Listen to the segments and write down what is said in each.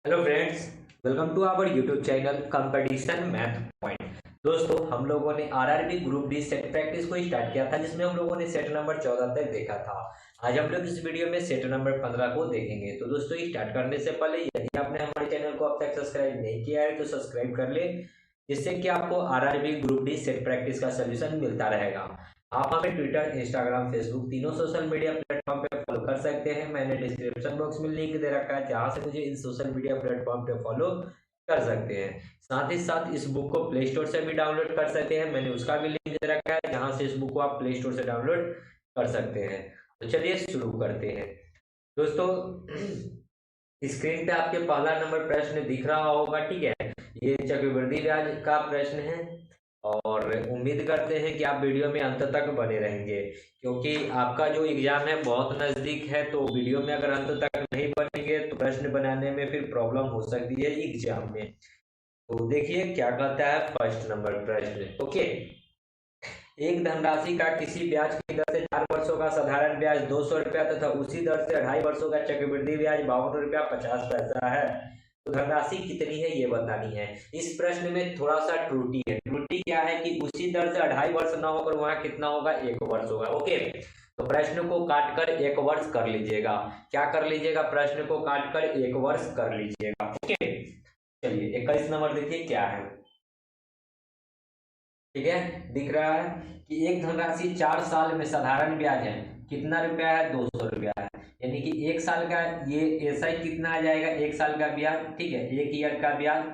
Hello friends, welcome to our YouTube channel competition math point. दोस्तों, हम लोगों ने RRB group D set practice को स्टार्ट किया था, जिसमें हम लोगों ने सेट नंबर 14 तक देखा था। आज हम लोग इस वीडियो में सेट नंबर 15 को देखेंगे। तो दोस्तों, स्टार्ट करने से पहले यदि आपने हमारे चैनल को अब तक सब्सक्राइब नहीं किया है तो सब्सक्राइब कर ले, जिससे कि आपको RRB group D set practice का सोल्यूशन मिलता रहेगा। आप हमें ट्विटर, इंस्टाग्राम, फेसबुक तीनों सोशल मीडिया प्लेटफॉर्म पे फॉलो कर सकते हैं। मैंने डिस्क्रिप्शन बॉक्स में लिंक दे रखा है, जहां से मुझे इन सोशल मीडिया प्लेटफॉर्म पे फॉलो कर सकते हैं। साथ ही साथ इस बुक को प्ले स्टोर से भी डाउनलोड कर सकते हैं। मैंने उसका भी लिंक दे रखा है, जहां से इस बुक को आप प्ले स्टोर से डाउनलोड कर सकते हैं। तो चलिए शुरू करते हैं। दोस्तों, स्क्रीन पे आपके पहला नंबर प्रश्न दिख रहा होगा, ठीक है। ये चक्रवृद्धि ब्याज का प्रश्न है और उम्मीद करते हैं कि आप वीडियो में अंत तक बने रहेंगे, क्योंकि आपका जो एग्जाम है बहुत नजदीक है। तो वीडियो में अगर अंत तक नहीं बनेंगे तो प्रश्न बनाने में फिर प्रॉब्लम हो सकती है एग्जाम में। तो देखिए क्या कहता है फर्स्ट नंबर प्रश्न। ओके, एक धनराशि का किसी ब्याज की दर से 4 वर्षों का साधारण ब्याज 200 रुपया तथा उसी दर से 2.5 वर्षों का चक्रवृद्धि ब्याज 52 रुपया 50 पैसा है। तो धनराशि कितनी है ये बतानी है। इस प्रश्न में थोड़ा सा त्रुटि है। त्रुटि क्या है कि उसी दर से 2.5 वर्ष ना होकर वहां कितना होगा, 1 वर्ष होगा। ओके, तो प्रश्न को काटकर 1 वर्ष कर लीजिएगा। क्या कर लीजिएगा, प्रश्न को काटकर 1 वर्ष कर लीजिएगा। ओके, चलिए 21 नंबर देखिए क्या है। ठीक है, दिख रहा है कि एक धनराशि 4 साल में साधारण ब्याज है, कितना रुपया है, 200 रुपया है। यानी कि 1 साल का ये ऐसा ही कितना आ जाएगा, 1 साल का ब्याज, ठीक है, 1 ईयर का ब्याज।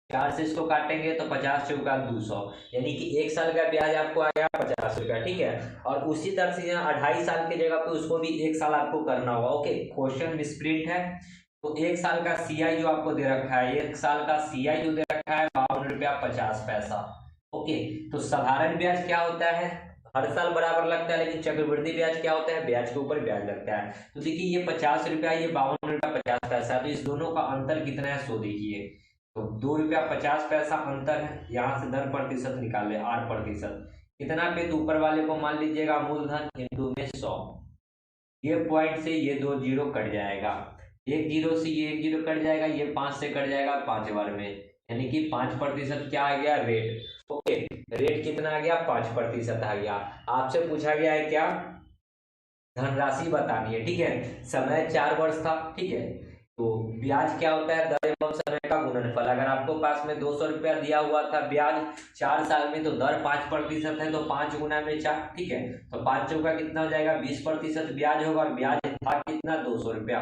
4 से इसको काटेंगे तो 50 चौका 200, यानी कि 1 साल का ब्याज आपको आया 50 रुपया, ठीक है। और उसी तरह से यहाँ 2.5 साल की जगह पे उसको भी 1 साल आपको करना होगा। ओके, क्वेश्चन मिसप्रिंट है। तो 1 साल का सीआई जो आपको दे रखा है, 1 साल का सीआई जो दे रखा है 52 रुपया 50 पैसा। ओके, तो साधारण ब्याज क्या होता है, हर साल बराबर लगता है, लेकिन चक्रवृद्धि ब्याज क्या होता है, ब्याज के ऊपर ब्याज लगता है। तो देखिए ये 50 रुपया, ये 52 रुपया 50 पैसा, तो इस दोनों का अंतर कितना है सो देखिए। तो 2 रुपया 50 पैसा अंतर है। यहाँ से 10% निकाले, 8%। कितना पे, तो ऊपर वाले को मान लीजिएगा मूलधन इंटू में 100। ये पॉइंट से ये 2 जीरो कट जाएगा, 1 जीरो से ये 1 जीरो कट जाएगा, ये 5 से कट जाएगा 5 बार में, यानी कि 5% क्या आ गया, रेट। ओके, रेट कितना आ गया, 5% आ गया। आपसे पूछा गया है क्या, धनराशि बतानी है, ठीक है। समय 4 वर्ष था, ठीक है। तो ब्याज क्या होता है, दर एवं समय का गुणनफल। अगर आपको पास में 200 रुपया दिया हुआ था ब्याज 4 साल में, तो दर 5% है, तो 5 गुना में 4, ठीक है। तो 5 चौका कितना हो जाएगा, 20% ब्याज होगा, और ब्याज था कितना, 200 रुपया।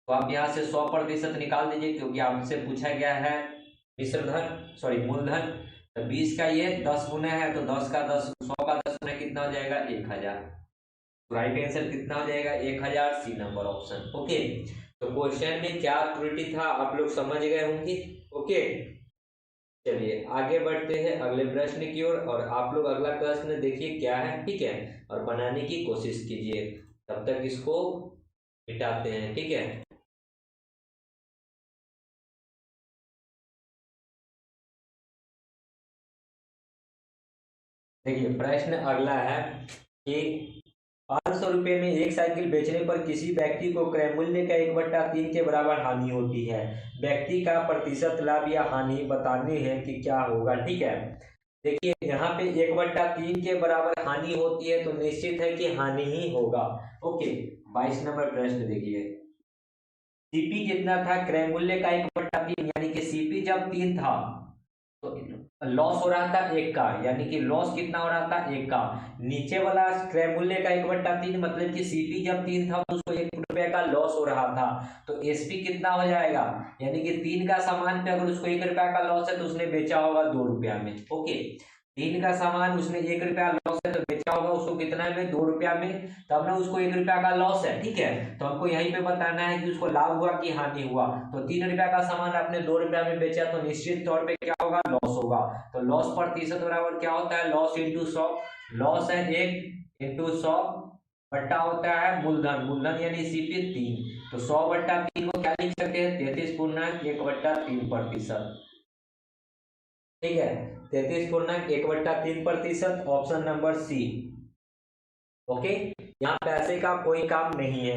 तो आप यहाँ से 100% निकाल दीजिए, क्योंकि आपसे पूछा गया है मिश्रधन, सॉरी मूलधन। तो 20 का ये 10 गुना है, तो 10 का 10, 100 का 10 गुना कितना हो जाएगा, 1000। तो राइट आंसर कितना हो जाएगा, 1000, सी नंबर ऑप्शन। ओके, तो क्वेश्चन में क्या त्रुटि था आप लोग समझ गए होंगे। ओके, चलिए आगे बढ़ते हैं अगले प्रश्न की ओर, और आप लोग अगला प्रश्न देखिए क्या है, ठीक है, और बनाने की कोशिश कीजिए। तब तक इसको मिटाते हैं, ठीक है। देखिए प्रश्न अगला है कि 500 रुपये में एक साइकिल बेचने पर किसी व्यक्ति को क्रय मूल्य का 1/3 के बराबर हानि होती है। व्यक्ति का प्रतिशत लाभ या हानि बतानी है कि क्या होगा, ठीक है। देखिए यहाँ पे 1/3 के बराबर हानि होती है, तो निश्चित है कि हानि ही होगा। ओके, 22 नंबर प्रश्न देखिए। सीपी कितना था, क्रय मूल्य का 1/3, यानी कि सीपी जब 3 था तो लॉस हो रहा था 1 का, यानी कि लॉस कितना हो रहा था, 1 का। नीचे वाला क्रय मूल्य का 1/3, मतलब कि सीपी जब 3 था तो उसको 1 रुपए का लॉस हो रहा था। तो एसपी कितना हो जाएगा, यानी कि 3 का सामान पे अगर उसको 1 रुपया का लॉस है तो उसने बेचा होगा 2 रुपया में। ओके, 3 का सामान उसने 1 रुपया लॉस है तो बेचा होगा उसको कितना में, 2 रुपया में, तब ना उसको 1 रुपया का लॉस है, ठीक है। तो हमको यहीं पे बताना है कि उसको लाभ हुआ कि हानि हुआ। तो 3 रुपया का सामान आपने 2 रुपया में बेचा, तो निश्चित तौर पे क्या होगा, लॉस होगा। तो लॉस प्रतिशत बराबर क्या होता है, लॉस इंटू 100। लॉस है 1 इंटू 100 बट्टा होता है मूलधन, मूलधन यानी सीपी 3। तो 100/3 को क्या लिख सकते हैं, 33.1/3%, ठीक है। 33.1/3%, ऑप्शन नंबर सी। ओके, यहाँ पैसे का कोई काम नहीं है।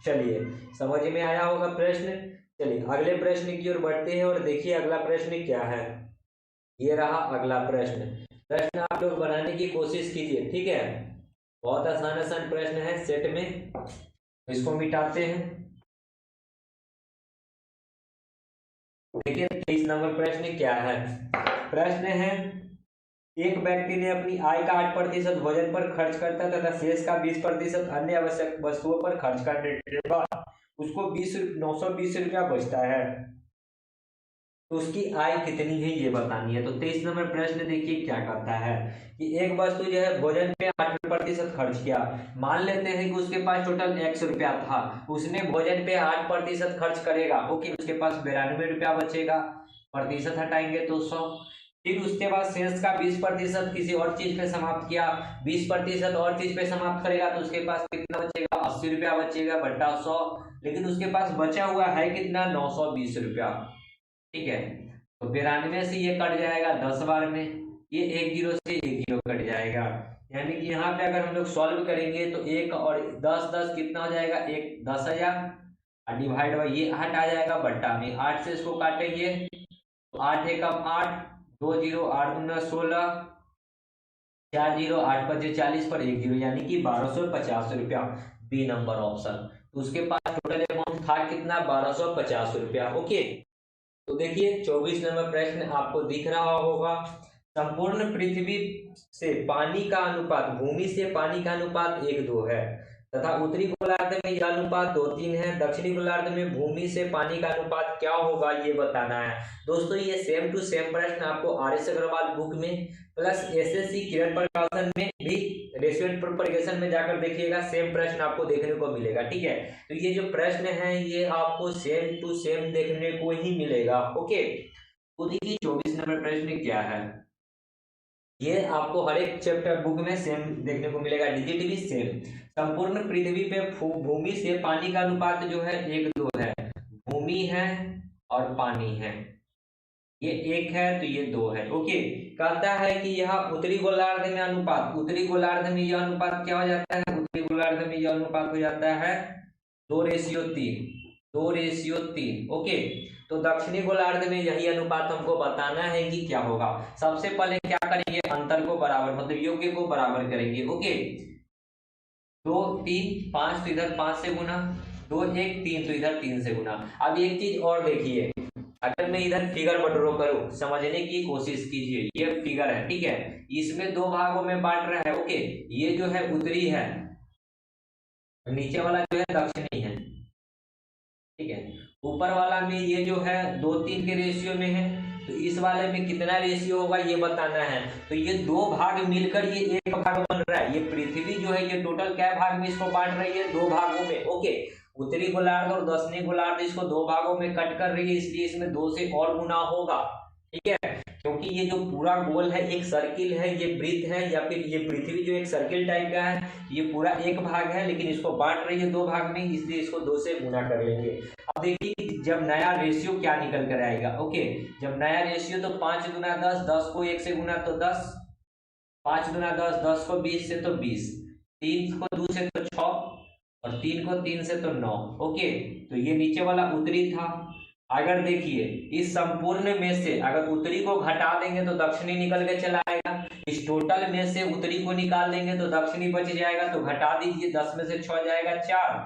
चलिए समझ में आया होगा प्रश्न। चलिए अगले प्रश्न की ओर बढ़ते हैं और देखिए अगला प्रश्न क्या है। ये रहा अगला प्रश्न। प्रश्न आप लोग बनाने की कोशिश कीजिए, ठीक है। बहुत आसान आसान प्रश्न है सेट में, इसको मिटाते हैं। देखिए 23 नंबर प्रश्न क्या है। प्रश्न है, एक व्यक्ति ने अपनी आय का 8% भोजन पर खर्च करता तथा शेष का 20% अन्य आवश्यक वस्तुओं पर खर्च करने के बाद उसको 920 रुपया बचता है, तो उसकी आय कितनी है ये बतानी है। तो 23 नंबर प्रश्न देखिए क्या करता है कि एक वस्तु जो है भोजन पे 8% खर्च किया। मान लेते हैं कि उसके पास टोटल 100 रुपया था, उसने भोजन पे 8% खर्च करेगा, ओके, उसके पास 92 रुपया बचेगा, प्रतिशत हटाएंगे तो 100। फिर उसके बाद शेष का 20% किसी और चीज पे समाप्त किया, 20% और चीज पे समाप्त करेगा तो उसके पास कितना बचेगा, 80 रुपया बचेगा बट्टा 100। लेकिन उसके पास बचा हुआ है कितना, 920 रुपया, ठीक है। तो 92 से ये कट जाएगा 10 बार में, ये एक जीरो से एक जीरो कट जाएगा, यानी कि यहाँ पे अगर हम लोग सॉल्व करेंगे तो एक और 10 10 कितना हो जाएगा, एक 10,000, और डिवाइड बाई ये 8 आ जाएगा बट्टा में, 8 से इसको काटेंगे तो 8 एक 8, 2 जीरो, 8 दूना 16, 4 जीरो, 8 पचे 40 पर एक जीरो, यानी कि 1250 रुपया, बी नंबर ऑप्शन। तो उसके पास टोटल अमाउंट था कितना, 1250 रुपया, ओके। तो देखिए 24 नंबर प्रश्न आपको दिख रहा होगा। संपूर्ण पृथ्वी से पानी का अनुपात, भूमि से पानी का अनुपात 1:2 है तथा उत्तरी गोलार्ध में यह अनुपात 2:3 है। दक्षिणी गोलार्ध में भूमि से पानी का अनुपात क्या होगा ये बताना है। दोस्तों ये सेम टू सेम प्रश्न आपको आर.एस. अग्रवाल बुक में प्लस एसएससी किरण प्रकाशन में भी रेशियो एंड प्रोपगेशन में जाकर देखिएगा, सेम प्रश्न आपको देखने को मिलेगा, ठीक है। तो ये जो प्रश्न है ये आपको सेम टू सेम देखने को ही मिलेगा, ओके। तो देखिए 24 नंबर प्रश्न क्या है, ये आपको हर एक चैप्टर बुक में सेम देखने को मिलेगा, डिजिट भी सेम। संपूर्ण पृथ्वी पे भूमि से पानी का अनुपात जो है 1:2 है, भूमि है और पानी है, ये 1 है तो ये 2 है, ओके। कहता है कि यह उत्तरी गोलार्ध में अनुपात, उत्तरी गोलार्ध में यह अनुपात क्या हो जाता है, उत्तरी गोलार्ध में यह अनुपात हो जाता है 2:3, 2:3, ओके। तो दक्षिणी गोलार्ध में यही अनुपात हमको बताना है कि क्या होगा। सबसे पहले क्या करेंगे, अंतर को बराबर, मतलब योग्य को बराबर करेंगे, ओके। 2 3 5 तो इधर 5 से गुना, 2 1 3 तो इधर 3 से गुना। अब एक चीज और देखिए, अगर मैं इधर फिगर ड्रॉ करूं, समझने की कोशिश कीजिए, ये फिगर है, ठीक है, इसमें दो भागों में बांट रहा है, ओके। ये जो है उत्तरी है, नीचे वाला जो है दक्षिणी है, ठीक है। ऊपर वाला में ये जो है 2:3 के रेशियो में है, तो इस वाले में कितना रेशियो होगा ये बताना है। तो ये दो भाग मिलकर ये एक भाग बन रहा है, ये पृथ्वी जो है ये टोटल क्या भाग में इसको बांट रही है, 2 भागों में, ओके। उत्तरी गोलार्ध और दक्षिणी गोलार्ध इसको 2 भागों में कट कर रही है, इसलिए इसमें 2 से और गुना होगा, ठीक है। क्योंकि ये जो पूरा गोल है एक सर्किल है, ये वृत्त है, या फिर ये पृथ्वी जो एक सर्किल टाइप का है, ये पूरा एक भाग है, लेकिन इसको बांट रही है 2 भाग में, इसलिए इसको 2 से गुना कर लेंगे। अब देखिए जब नया रेशियो क्या निकल कर आएगा, ओके। जब नया रेशियो तो 5 गुना 10, 10 को 1 से गुना तो 10, 5 गुना 10, 10 को 20 से तो 20, 3 को 2 से तो 6, और 3 को 3 से तो 9, ओके। तो ये नीचे वाला उत्तरी था। अगर देखिए इस संपूर्ण में से अगर उत्तरी को घटा देंगे तो दक्षिणी निकल के चला आएगा, इस टोटल में से उत्तरी को निकाल देंगे तो दक्षिणी बच जाएगा, तो घटा दीजिए, 10 में से 6 जाएगा 4,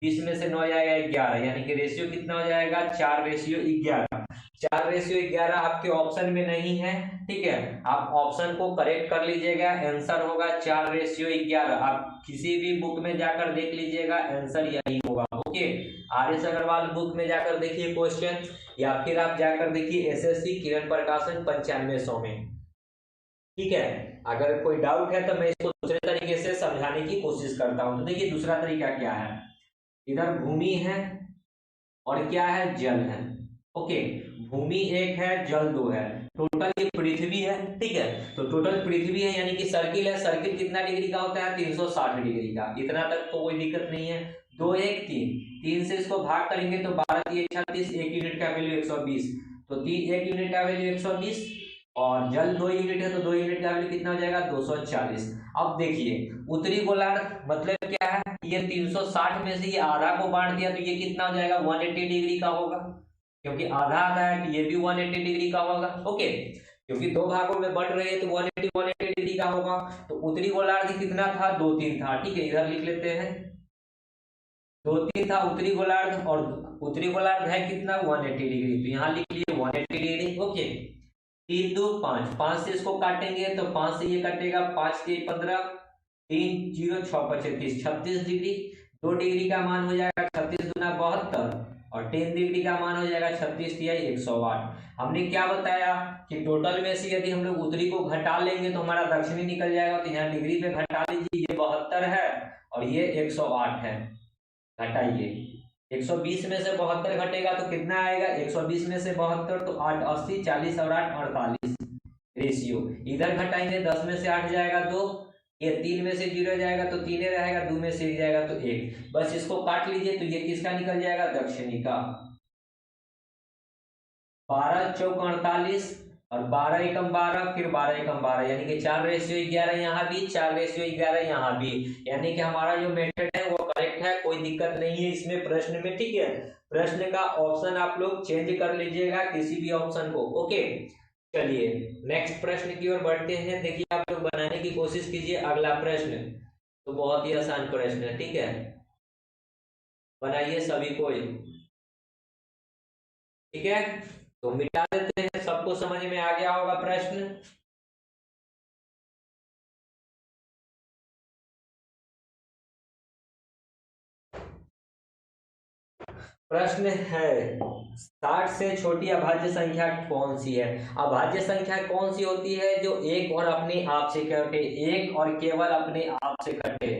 20 में से 9 जाएगा 11, यानी कि रेशियो कितना हो जाएगा, 4:11। 4:11 आपके ऑप्शन में नहीं है, ठीक है। आप ऑप्शन को करेक्ट कर लीजिएगा, आंसर होगा 4:11। आप किसी भी बुक में जाकर देख लीजिएगा, आंसर यही होगा, ओके। आर.एस. अग्रवाल बुक में जाकर देखिए क्वेश्चन, या फिर आप जाकर देखिए एसएससी किरण प्रकाशन 9500 में, ठीक है। अगर कोई डाउट है तो मैं इसको दूसरे तरीके से समझाने की कोशिश करता हूं। तो देखिए दूसरा तरीका क्या है, इधर भूमि है और क्या है, जल है, ओके। भूमि 1 है, जल 2 है, टोटल ये पृथ्वी है, ठीक है। तो टोटल पृथ्वी है यानी कि सर्किल है, सर्किल कितना डिग्री का होता है, 360 डिग्री का, इतना तक तो कोई दिक्कत नहीं है। 2 1 3, 3 से इसको भाग करेंगे तो 12 3 36, 1 यूनिट का वैल्यू 120, तो 1 यूनिट का वैल्यू 120, और जल 2 यूनिट है तो 2 यूनिट का वैल्यू कितना हो जाएगा 240। अब देखिए उत्तरी गोलार्ध मतलब क्या है, ये 360 में से ये आधा को बांट दिया तो ये कितना हो जाएगा 180 डिग्री का होगा, क्योंकि आधा आधा है तो ये भी 180 डिग्री का होगा। ओके, क्योंकि दो भागों में बढ़ रही है तो 180 डिग्री का होगा। तो उत्तरी गोलार्ध कितना था 2-3 था, ठीक है इधर लिख लेते हैं 2-3 था उत्तरी गोलार्ध, और उत्तरी गोलार्ध है कितना 180 डिग्री, तो यहाँ लिख लिए 180 डिग्री। ओके, 3 2 5, 5 से इसको काटेंगे तो 5 से ये कटेगा, 5 के 15, 3 0 6 25 36 डिग्री। 2 डिग्री का मान हो जाएगा 36 गुना 72, और 10 डिग्री का मान हो जाएगा 36 तिहाई 108। हमने क्या बताया कि टोटल में से यदि हम लोग उत्तरी को घटा लेंगे तो हमारा दक्षिणी निकल जाएगा, तो यहाँ डिग्री पे घटा लीजिए, ये 72 है और ये 108 है, घटाइए 120 में से 72 घटेगा तो कितना आएगा 120 में से 72 तो 8 80 40 और 8 48 रेशियो। इधर घटाएंगे 10 में से 8 जाएगा 2, ये 3 में से 0 जाएगा तो 3 रहेगा, 2 में से 1 जाएगा तो 1, बस इसको काट लीजिए तो ये किसका निकल जाएगा दक्षिणी का। 12 चौक 48 और 12 एकम 12, फिर 12 एकम 12, यानी कि 4:11 यहाँ भी 4:11 यहाँ भी, यानी कि हमारा जो मेथड है वो करेक्ट है, कोई दिक्कत नहीं है इसमें प्रश्न में, ठीक है। प्रश्न का ऑप्शन आप लोग चेंज कर लीजिएगा किसी भी ऑप्शन को। ओके, चलिए नेक्स्ट प्रश्न की ओर बढ़ते हैं। देखिए आप लोग बनाने की कोशिश कीजिए अगला प्रश्न, तो बहुत ही आसान प्रश्न है, ठीक है, बनाइए सभी को, ठीक है। तो मिटा देते हैं, सबको समझ में आ गया होगा प्रश्न। प्रश्न है 60 से छोटी अभाज्य संख्या कौन सी है। अभाज्य संख्या कौन सी होती है जो एक और अपने आप से कटे, एक और केवल अपने आप से कटे,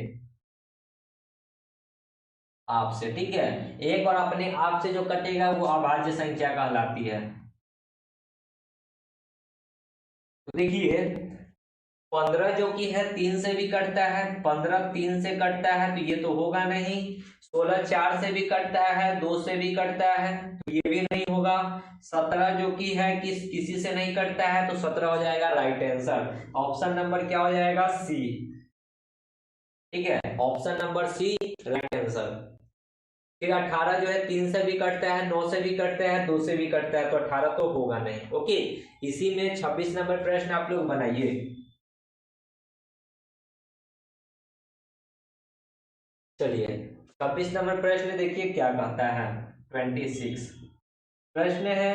आप से, ठीक है, एक और अपने आप से जो कटेगा वो अभाज्य संख्या कहलाती है। तो देखिए 15 जो कि है 3 से भी कटता है, 15 3 से कटता है तो ये तो होगा नहीं। 16 4 से भी कटता है, 2 से भी कटता है तो ये भी नहीं होगा। 17 जो कि है किसी से नहीं कटता है तो 17 हो जाएगा राइट आंसर। ऑप्शन नंबर क्या हो जाएगा सी, ठीक है, option number C right answer. फिर 18 जो है 3 से भी कटता है, 9 से भी कटता है, 2 से भी कटता है, तो 18 तो होगा नहीं। ओके, इसी में 26 नंबर प्रश्न आप लोग बनाइए। चलिए 26 नंबर प्रश्न देखिए क्या कहता है। 26 प्रश्न है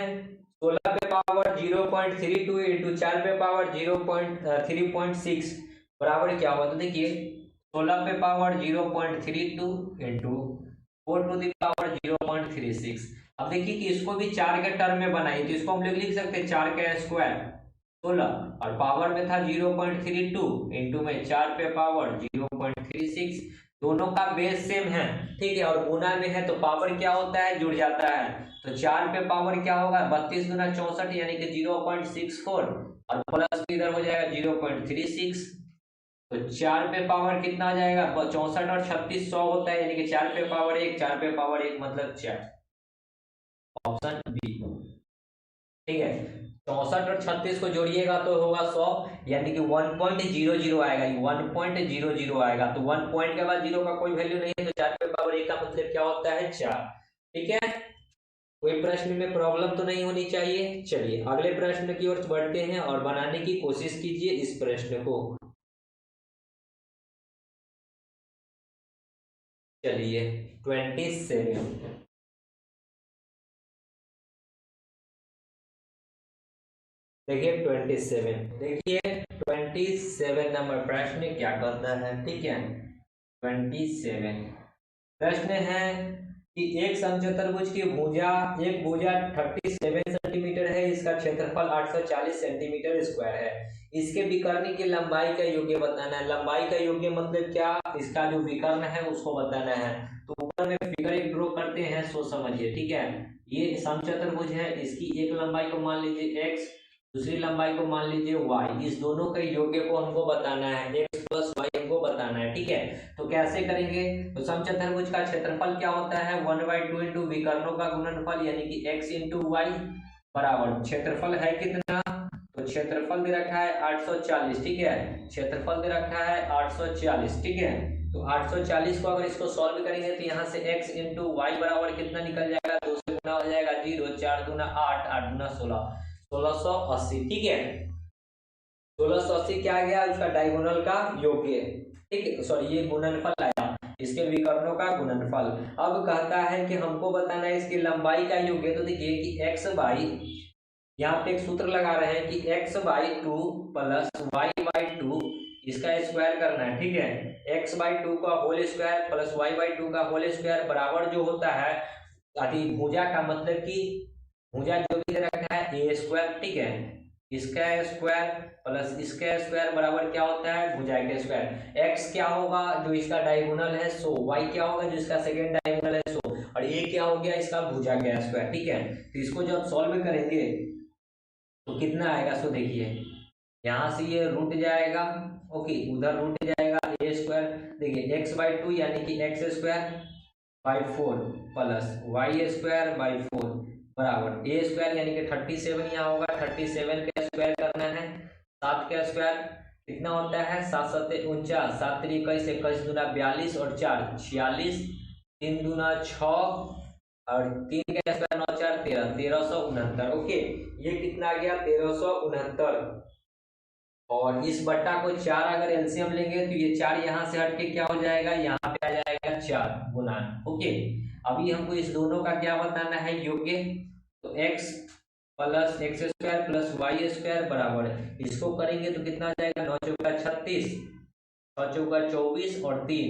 16 पे पावर 0.32 इंटू 4 पे पावर 0.3.6 बराबर क्या होगा। तो देखिए 16 पे power 0.32 into 4 to the power 0.36। अब देखिए कि इसको भी 4 के टर्म में बनाइए तो इसको हम लोग लिख सकते हैं 4 का स्क्वायर 16, और पावर में था 0.32 इंटू में 4 पे पावर 0.36, दोनों का बेस सेम है, ठीक है, और गुना में है तो पावर क्या होता है जुड़ जाता है। तो 4 पे पावर क्या होगा 32 गुना 64 यानी कि 0.64, और प्लस इधर हो जाएगा 0.36, तो 4 पे पावर कितना आ जाएगा 64 और 36 100 होता है, यानी कि 4 पे पावर 1, 4 पे पावर 1 मतलब 4, ऑप्शन बी, ठीक है। 64 और 36 को जोड़िएगा तो होगा 100, यानी कि 1.00 आएगा, 1.00 आएगा, तो 1 पॉइंट के बाद 0 का कोई वैल्यू नहीं है, तो 4 पे पावर 1 का मतलब क्या होता है 4, ठीक है। कोई प्रश्न में प्रॉब्लम तो नहीं होनी चाहिए। चलिए अगले प्रश्न की ओर बढ़ते हैं और बनाने की कोशिश कीजिए इस प्रश्न को। चलिए 27 देखिए 27 नंबर प्रश्न क्या कहता है, ठीक है। 27 प्रश्न है कि एक समचतुर्भुज की भुजा, एक भुजा 37 सेंटीमीटर है, इसका क्षेत्रफल 840 सेंटीमीटर स्क्वायर है, इसके विकर्ण की लंबाई का योग्य बताना है। लंबाई का योग्य मतलब क्या, इसका जो विकर्ण है उसको बताना है। तो ऊपर में फिगर एक ड्रॉ करते हैं, सो समझिए, ठीक है। ये समचतुर्भुज है, इसकी एक लंबाई को मान लीजिए x, दूसरी लंबाई को मान लीजिए y, इस दोनों के योग्य को हमको बताना है, x प्लस वाई हमको बताना है, ठीक है। तो कैसे करेंगे, तो समचतुर्भुज का क्षेत्रफल क्या होता है 1/2 इंटू विकर्णों का गुणनफल, यानी कि x इंटू वाई बराबर क्षेत्रफल है कितना, तो क्षेत्रफल दे रखा है 840, ठीक है, क्षेत्रफल दे रखा है 840, ठीक है। तो 840 को अगर इसको सॉल्व करेंगे तो यहाँ से x इंटू वाई बराबर कितना निकल जाएगा, 2 से गुना हो जाएगा 0, 4 दूना 8, 8 दूना 16, 1680, ठीक है। 1680 क्या आ गया, उसका डायगोनल का योग्य, ठीक है, सॉरी ये गुणनफल आया, इसके विकर्णों का गुणनफल। अब कहता है कि हमको बताना है इसकी लंबाई का योग्य। तो देखिए कि x बाई, यहाँ पे एक सूत्र लगा रहे हैं कि x/2 प्लस y/2 इसका स्क्वायर करना है, ठीक है। x/2 का होल स्क्वायर प्लस y/2 का होल स्क्वायर बराबर जो होता है भुजा का मतलब कि भुजा जो भी दे रखा है a स्क्वायर, ठीक है, इसका स्क्वायर प्लस इसका स्क्वायर बराबर क्या होता है, भुजा का स्क्वायर। x क्या होगा जो इसका डायगोनल है 100, y क्या होगा जो इसका सेकंड डायगोनल है 100, और a क्या हो गया इसका भुजा का स्क्वायर, ठीक है। तो इसको जब सॉल्व करेंगे तो कितना आएगा, सो देखिए यहाँ से ये रूट जाएगा, ओके, उधर रूट जाएगा a स्क्वायर, देखिए x/2 यानी कि x square by 4 plus y square by 4 बराबर a स्क्वायर यानी कि 37 यहाँ होगा, 37 का स्क्वायर करना है, 7 का स्क्वायर कितना होता है 7 7 49, 7 3 21, 21 दूना 42 और 4 46, 3 दूना 6 और 3 का स्क्वायर 9 4 13, 1369, ओके, ये कितना आ गया 1369। और इस बट्टा को 4 अगर एलसीएम लेंगे तो ये 4 यहाँ से हट के क्या हो जाएगा, यहाँ पे आ जाएगा 4 गुना, ओके। अभी हमको इस दोनों का क्या बताना है योग्य, तो x plus x square plus y square बराबर, इसको करेंगे तो कितना आ जाएगा 9 चौका 36, 6 चौका 24 और 3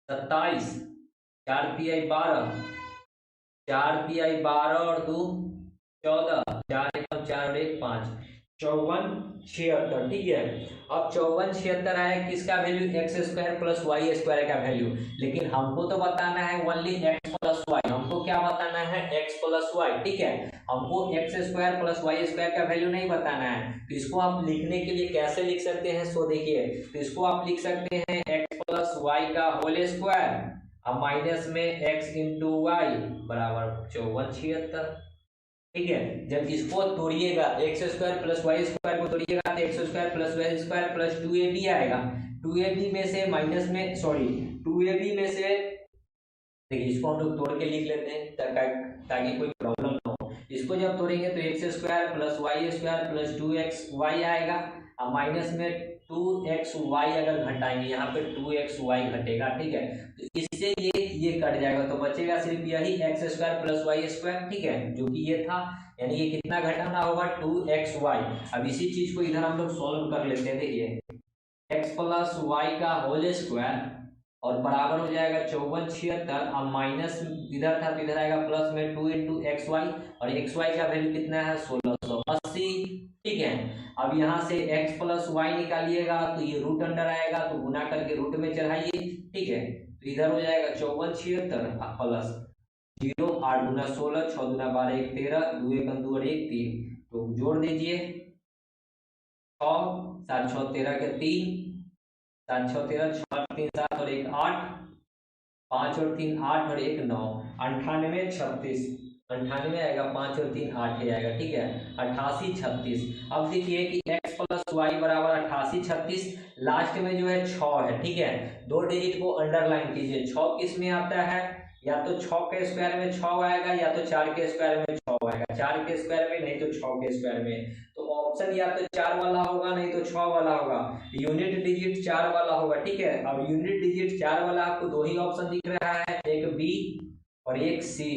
27, 4 तिहाई 12, 4 तिहाई 12 और 2 14, 4 एकम 4 और 1 5, 54 76, ठीक है। अब 54 आया किसका value, x square plus y square का वैल्यू, लेकिन हमको तो बताना है ओनली एक्स प्लस वाई, हमको क्या बताना है एक्स प्लस वाई, ठीक है, हमको x square plus y square का वैल्यू नहीं बताना है। तो इसको आप लिखने के लिए कैसे लिख सकते हैं, सो देखिए, तो इसको आप लिख सकते हैं एक्स प्लस वाई का होल स्क्वायर अब माइनस में एक्स इंटू वाई बराबर 5476, ठीक है। जब इसको तोड़िएगा x square plus y square को तोड़िएगा तो x square plus y square plus 2ab आएगा, 2ab में से माइनस में सॉरी 2ab में से, देखिए इसको हम लोग तोड़ के लिख लेते हैं ताकि कोई प्रॉब्लम ना हो। इसको जब तोड़ेंगे तो x square plus y square plus 2xy आएगा, अब माइनस में 2xy अगर घटाएंगे यहाँ पे 2xy घटेगा, ठीक है। तो इससे ये कट जाएगा तो बचेगा सिर्फ यही x square plus y square, ठीक है, जो कि ये था, यानी कि कितना घटाना होगा 2xy। अब इसी चीज को इधर हम लोग सॉल्व कर लेते हैं, देखिए एक्स प्लस वाई का होल स्क्वायर और बराबर हो जाएगा 5476, अब माइनस इधर था तो इधर आएगा प्लस में 2 इंटू एक्स वाई, और एक्स वाई का वैल्यू कितना है 1680, ठीक है। अब यहाँ से x प्लस वाई निकालिएगा तो ये रूट अंडर आएगा तो गुना करके रूट में चढ़ाइए, ठीक है। तो इधर हो जाएगा 5476 प्लस 0, 8 दूना 16, 6 दूना 12 1 13, 2 1 2 और 1 3, तो जोड़ दीजिए 6 7 6 13 के 3, 7 6 13, 6 3 7 और 1 8, 5 और 3 8 और 1 9, 98 36, 98 आएगा, 5 और 3 8 ही आएगा, ठीक है, 88 36। अब देखिए कि x प्लस वाई बराबर 88 36, लास्ट में जो है 6 है, ठीक है, 2 डिजिट को अंडरलाइन कीजिए, 6 किस में आता है, या तो 6 के स्क्वायर में 6 आएगा या तो 4 के स्क्वायर में 6 आएगा, 4 के स्क्वायर में नहीं तो 6 के स्क्वायर में, तो ऑप्शन या तो 4 वाला होगा नहीं तो 6 वाला होगा, यूनिट डिजिट 4 वाला होगा, ठीक है। अब यूनिट डिजिट 4 वाला आपको दो ही ऑप्शन दिख रहा है, एक बी और एक सी,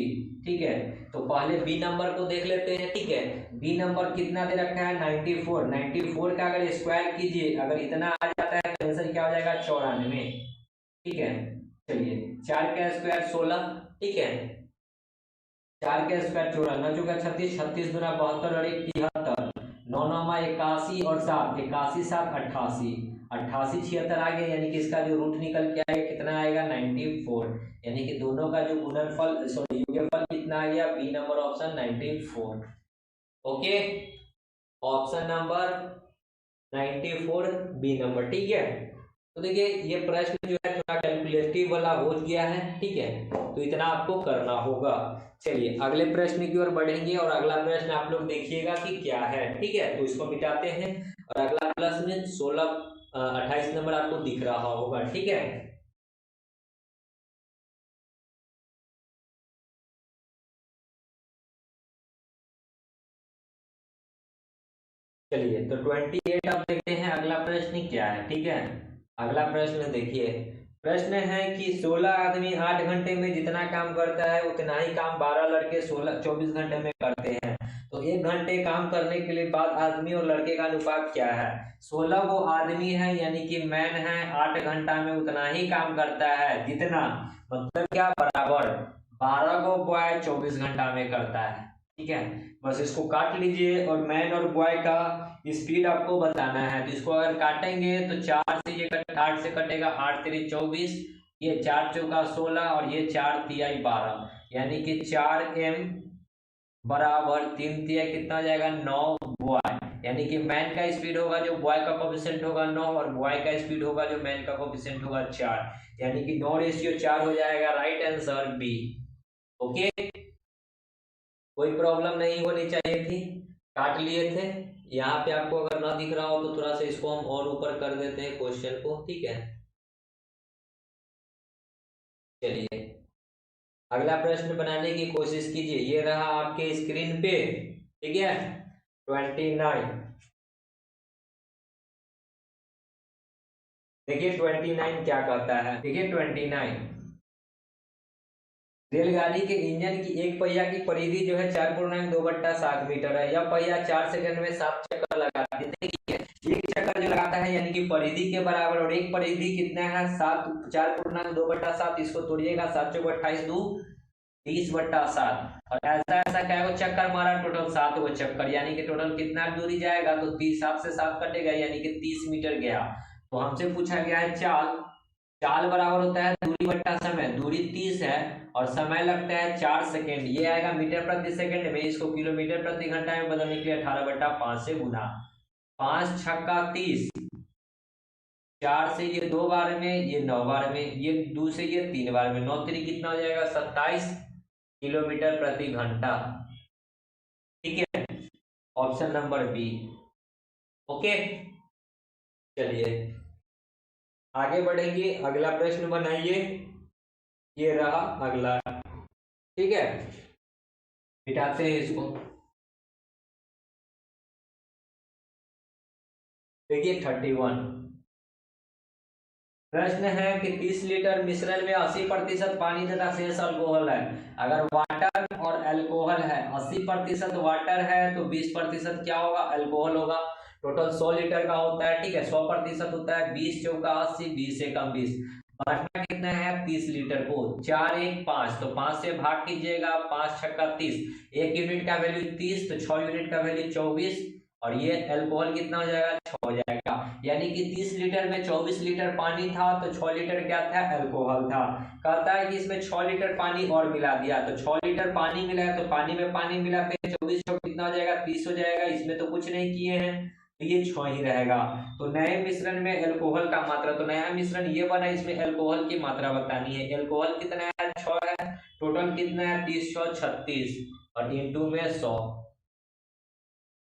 ठीक है। तो पहले बी नंबर को देख लेते हैं, ठीक है, बी नंबर कितना दे रखा है 94, 94 का अगर स्क्वायर कीजिए अगर इतना आ जाता है तो आंसर क्या हो जाएगा 94, ठीक है। चलिए 4 का स्क्वायर 16, ठीक है, 4 का स्क्वायर 14, 9 चौका 36, 36 दूना 72 और 1 73, 9 9 81 और 7 81 7 88, 88 76 आ गया, यानी कि इसका जो रूट निकल के आएगा कितना आएगा 94, यानी कि दोनों का जो गुणनफल सॉरी योगफल कितना आ गया, B number option 94, okay, option number 94 B number, ठीक है। तो देखिए ये प्रश्न जो है थोड़ा कैलकुलेटिव वाला हो गया है, ठीक है, तो इतना आपको करना होगा। चलिए अगले प्रश्न की ओर बढ़ेंगे और अगला प्रश्न आप लोग देखिएगा कि क्या है, ठीक है, तो इसको मिटाते हैं और अगला प्रश्न 28 नंबर आपको दिख रहा होगा, ठीक है। चलिए तो 28 अब देखते हैं अगला प्रश्न क्या है, ठीक है। अगला प्रश्न देखिए, प्रश्न है कि 16 आदमी 8 घंटे में जितना काम करता है उतना ही काम 12 लड़के 24 घंटे में करते हैं। तो 1 घंटे काम करने के लिए बाद आदमी और लड़के का अनुपात क्या है। 16 वो आदमी है यानी कि मैन है, 8 घंटा में उतना ही काम करता है जितना, मतलब क्या, बराबर 12 को बॉय 24 घंटा में करता है, ठीक है। बस इसको काट लीजिए और मैन और बॉय का स्पीड आपको बताना है। तो इसको अगर काटेंगे तो 4 से ये 8 से कटेगा, 8 3 24, ये 4 चौका 16 और ये 4 तिहाई 12, यानी कि 4m बराबर 3 तिहाई कितना हो जाएगा 9 बॉय, यानी कि मैन का स्पीड होगा जो बॉय का कोफिशिएंट होगा 9 और बॉय का स्पीड होगा जो मैन का कोफिशिएंट होगा 4, यानी कि 9:4 हो जाएगा। Right answer B. ओके, कोई प्रॉब्लम नहीं होनी चाहिए थी, काट लिए थे। यहाँ पे आपको अगर ना दिख रहा हो तो थोड़ा सा इसको हम और ऊपर कर देते हैं क्वेश्चन को, ठीक है। चलिए अगला प्रश्न बनाने की कोशिश कीजिए, ये रहा आपके स्क्रीन पे, ठीक है। 29, देखिए 29 क्या कहता है। देखिए 29, रेलगाड़ी के इंजन की एक पहिया की परिधि जो है 4.2/7 मीटर है। यह पहिया 4 सेकंड में 7 चक्कर लगाता है। देखिए एक चक्कर जो लगाता है यानी कि परिधि के बराबर, और एक परिधि कितना है 7, 4.2/7, इसको तोड़िएगा 7 चौक 28 2 30/7, और ऐसा ऐसा क्या वो चक्कर मारा, टोटल 7 वो चक्कर, यानी कि टोटल कितना दूरी जाएगा, तो 30, 7 से 7 कटेगा यानी कि 30 मीटर गया। तो हमसे पूछा गया है चाल, चाल बराबर होता है दूरी बट्टा समय, दूरी 30 है और समय लगता है 4 सेकेंड, ये आएगा मीटर प्रति सेकेंड में, इसको किलोमीटर प्रति घंटा में बदलने के लिए 18/5 से गुना, 5 छक्का 30, 4 से ये 2 बार में, ये 9 बार में, ये 2 से ये 3 बार में, 9 3 कितना हो जाएगा 27 किलोमीटर प्रति घंटा, ठीक है। Option number B. ओके, चलिए आगे बढ़ेंगे, अगला प्रश्न बनाइए, ये रहा अगला, ठीक है, मिटाते हैं इसको। देखिए 31, प्रश्न है कि 30 लीटर मिश्रण में 80% पानी तथा शेष अल्कोहल है। अगर वाटर और अल्कोहल है, 80% वाटर है तो 20% क्या होगा, अल्कोहल होगा। टोटल 100 लीटर का होता है, ठीक है, 100% होता है, 20 चौका 80, 20 से कम 20, बांटना कितना है 30 लीटर को, 4 1 5, तो 5 से भाग कीजिएगा, 5 छक्का 30, 1 यूनिट का वैल्यू 30, तो 6 यूनिट का वैल्यू 24, और ये अल्कोहल कितना हो जाएगा 6 हो जाएगा, यानी कि 30 लीटर में 24 लीटर पानी था तो 6 लीटर क्या था, अल्कोहल था। कहता है कि इसमें 6 लीटर पानी और मिला दिया, तो 6 लीटर पानी मिला है तो पानी में पानी मिलाते हैं, 24 कितना हो जाएगा 30 हो जाएगा, इसमें तो कुछ नहीं किए हैं तो ये 6 ही रहेगा। तो नए मिश्रण में अल्कोहल का मात्रा, तो नया मिश्रण ये बना, इसमें अल्कोहल की मात्रा बतानी है। अल्कोहल कितना है 6 है, टोटल कितना है 30 6 36, और इंटू में 100,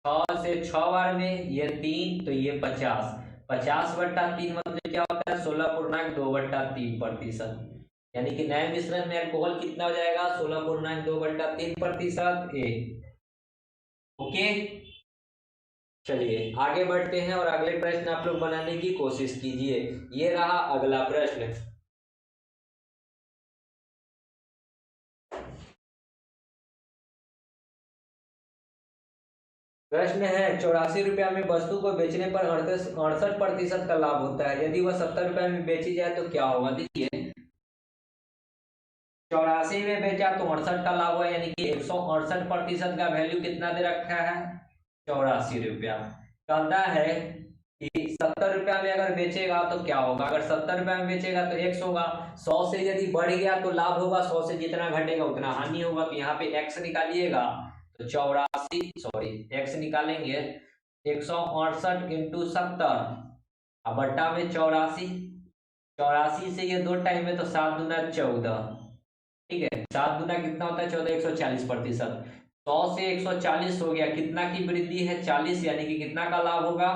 6 से 6 बार में ये 3, तो ये 50, 50/3 मतलब क्या होता है 16.2/3%, यानी कि नए मिश्रण में अल्कोहल कितना हो जाएगा 16.2/3% ए। ओके, चलिए आगे बढ़ते हैं और अगले प्रश्न आप लोग बनाने की कोशिश कीजिए, ये रहा अगला प्रश्न। प्रश्न है 84 रुपया में वस्तु को बेचने पर 68% का लाभ होता है, यदि वह 70 रुपया में बेची जाए तो क्या होगा। देखिए 84 में बेचा तो 68 का लाभ हुआ, यानी कि 168% का वैल्यू कितना दे रखा है 84 रुपया। कहता है कि 70 रुपया में अगर बेचेगा तो क्या होगा, अगर 70 रुपया में बेचेगा तो x होगा, 100 से यदि बढ़ गया तो लाभ होगा, 100 से जितना घटेगा उतना हानि होगा, तो यहाँ पे x निकालिएगा, तो 84 सॉरी x निकालेंगे 168 × 70 और बट्टा में 84, 84 से ये 2 टाइम है तो 7 दूना 14, ठीक है। 7 दूना कितना होता है 14, 140%। 100 से 140 हो गया, कितना की वृद्धि है 40, यानी कि कितना का लाभ होगा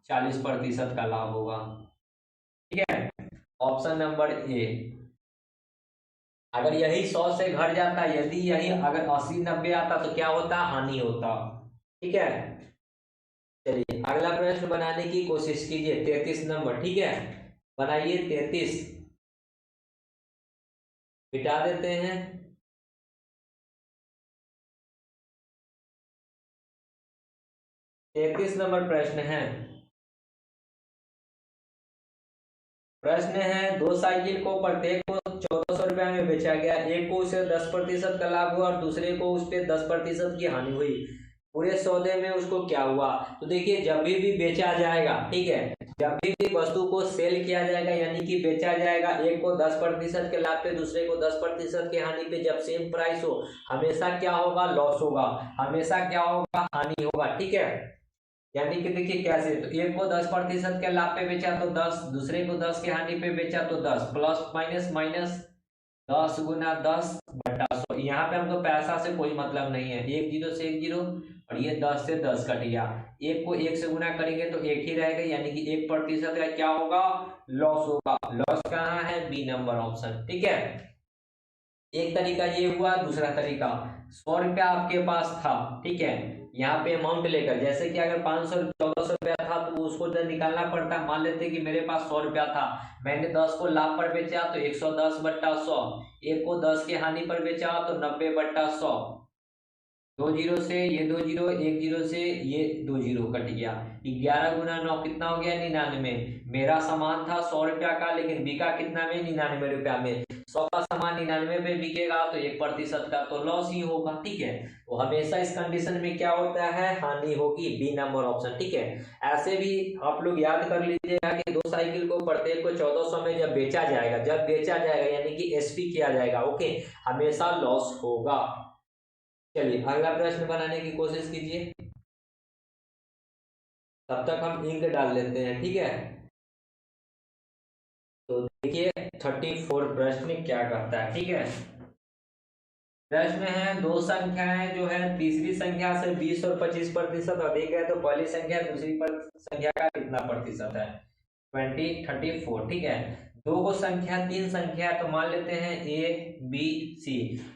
40% का लाभ होगा, ठीक है। Option number A. अगर यही 100 से घट जाता, यदि यही अगर 80-90 आता तो क्या होता, हानि होता, ठीक है। चलिए अगला प्रश्न बनाने की कोशिश कीजिए, 33 नंबर, ठीक है। बनाइए 33, मिटा देते हैं। 33 नंबर प्रश्न है। प्रश्न है, दो साइकिल को प्रत्येक को 1400 रुपया में बेचा गया, एक को उसे 10% का लाभ हुआ और दूसरे को उस पे 10% की हानि हुई। पूरे सौदे में उसको क्या हुआ। तो देखिए जब भी बेचा जाएगा, ठीक है, जब भी वस्तु को सेल किया जाएगा यानी कि बेचा जाएगा, एक को 10% के लाभ पे दूसरे को 10% की हानि पे, जब सेम प्राइस हो हमेशा क्या होगा, लॉस होगा, हमेशा क्या होगा, हानि होगा, ठीक है। यानी कि देखिए कैसे, तो एक को 10% के लाभ पे बेचा तो 10, दूसरे को 10 के हानि पे बेचा तो 10, प्लस माइनस माइनस 10 गुना 10/100। यहाँ पे हमको पैसा से कोई मतलब नहीं है, 1 जीरो से 1 जीरो और ये 10 से 10 कट गया, एक को 1 से गुना करेंगे तो एक ही रहेगा, यानी कि 1% का क्या होगा, लॉस होगा। लॉस कहाँ है, बी नंबर ऑप्शन, ठीक है। एक तरीका ये हुआ, दूसरा तरीका 100 रुपया आपके पास था, ठीक है, यहाँ पे अमाउंट लेकर, जैसे कि अगर 500-1400 रुपया था तो उसको जब निकालना पड़ता, मान लेते कि मेरे पास 100 रुपया था, मैंने 10 को लाभ पर बेचा तो 110/100, एक को 10 के हानि पर बेचा तो 90/100, 2 जीरो से ये 2 जीरो, 1 जीरो से ये 2 जीरो कट गया, 11 गुना 9 कितना हो गया, 99। मेरा सामान था 100 रुपया का, लेकिन बिका कितना में, 99 रुपया में। 100 का सामान 99 पे बिकेगा तो 1% का तो लॉस ही होगा, ठीक है। तो हमेशा इस कंडीशन में क्या होता है, हानि होगी, बी नंबर ऑप्शन, ठीक है। ऐसे भी आप लोग याद कर लीजिएगा कि दो साइकिल को प्रत्येक को 1400 में जब बेचा जाएगा, जब बेचा जाएगा यानी कि एसपी किया जाएगा, ओके, हमेशा लॉस होगा। चलिए अगला प्रश्न बनाने की कोशिश कीजिए, तब तक हम इंक डाल लेते हैं, ठीक है। तो देखिए 34 प्रश्न क्या करता है, ठीक है। प्रश्न है, दो संख्याएं जो है तीसरी संख्या से 20 और 25% अधिक है, तो पहली संख्या दूसरी संख्या का कितना प्रतिशत है, 34, ठीक है। दो को संख्या, तीन संख्या, तो मान लेते हैं ए बी सी।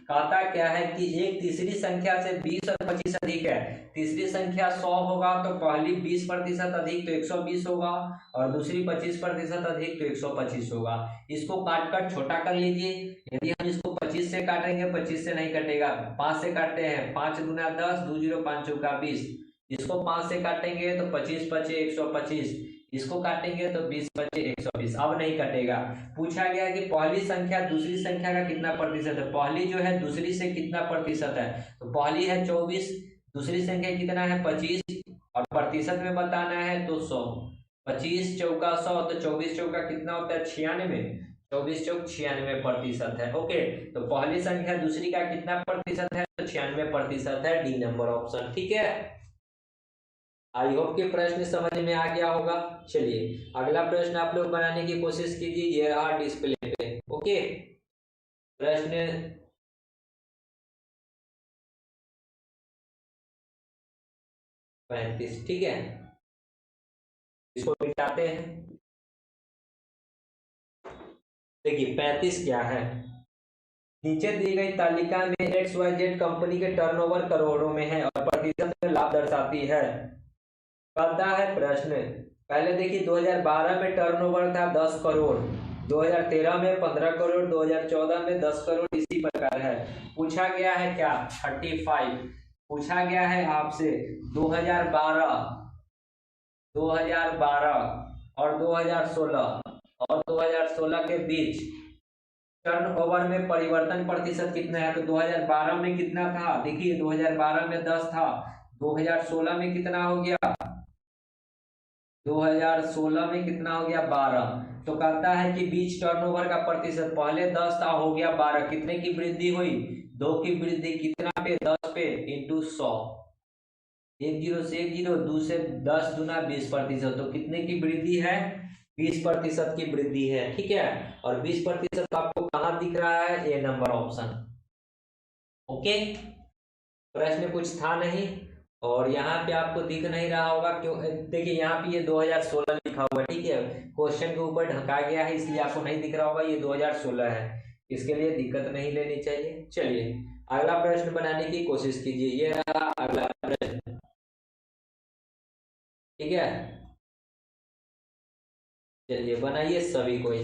कहता क्या है कि एक तीसरी संख्या से 20 और 25 अधिक है, तीसरी संख्या 100 होगा तो पहली 20% अधिक तो 120 होगा और दूसरी 25% अधिक तो 125 होगा। इसको काट कर छोटा कर लीजिए, यदि हम इसको 25 से काटेंगे, 25 से नहीं कटेगा, 5 से काटते हैं, 5 गुना 10, 2 जीरो 5 चौका 20, इसको 5 से काटेंगे तो 25 पचे 125, इसको काटेंगे तो 20 बचे 120, अब नहीं कटेगा। पूछा गया कि पहली संख्या दूसरी संख्या का कितना प्रतिशत है, पहली जो है दूसरी से कितना प्रतिशत है, तो पहली है 24, दूसरी संख्या कितना है 25 और प्रतिशत में बताना है तो 100, 25 चौका 100 तो 24 चौका कितना होता है 96, 24 चौक 96% है, ओके। तो पहली संख्या दूसरी का कितना प्रतिशत है, तो 96% है, डी नंबर ऑप्शन, ठीक है। आई होप कि प्रश्न समझ में आ गया होगा। चलिए अगला प्रश्न आप लोग बनाने की कोशिश कीजिए, ये रहा डिस्प्ले पे, ओके। प्रश्न 35, ठीक है, इसको मिटाते हैं। देखिए 35 क्या है, नीचे दी गई तालिका में XYZ कंपनी के टर्नओवर करोड़ों में है और प्रतिशत में लाभ दर्शाती है। करता है प्रश्न, पहले देखिए 2012 में टर्नओवर था 10 करोड़, 2013 में 15 करोड़, 2014 में 10 करोड़, इसी प्रकार है। पूछा गया है क्या 35, पूछा गया है आपसे 2012, 2012 और 2016 और 2016 के बीच टर्नओवर में परिवर्तन प्रतिशत कितना है, तो 2012 में कितना था, देखिए 2012 में 10 था, 2016 में कितना हो गया, 2016 में कितना हो गया 12। तो कहता है कि बीच टर्नओवर का प्रतिशत, पहले 10 था हो गया 12, कितने की वृद्धि हुई, 2 की वृद्धि, कितना पे 10 पे इंटू 100, 1 जीरो से 1 जीरो, 2 से 10 दूना 20%, तो कितने की वृद्धि है 20% की वृद्धि है, ठीक है। और 20% आपको कहाँ दिख रहा है, ए नंबर ऑप्शन। ओके, प्रश्न कुछ था नहीं। और यहाँ पे आपको दिख नहीं रहा होगा क्यों, देखिए यहाँ पे ये 2016 लिखा हुआ है, ठीक है। क्वेश्चन के ऊपर ढका गया है इसलिए आपको नहीं दिख रहा होगा, ये 2016 है। इसके लिए दिक्कत नहीं लेनी चाहिए। चलिए अगला प्रश्न बनाने की कोशिश कीजिए, ये रहा अगला प्रश्न, ठीक है। चलिए बनाइए सभी कोई।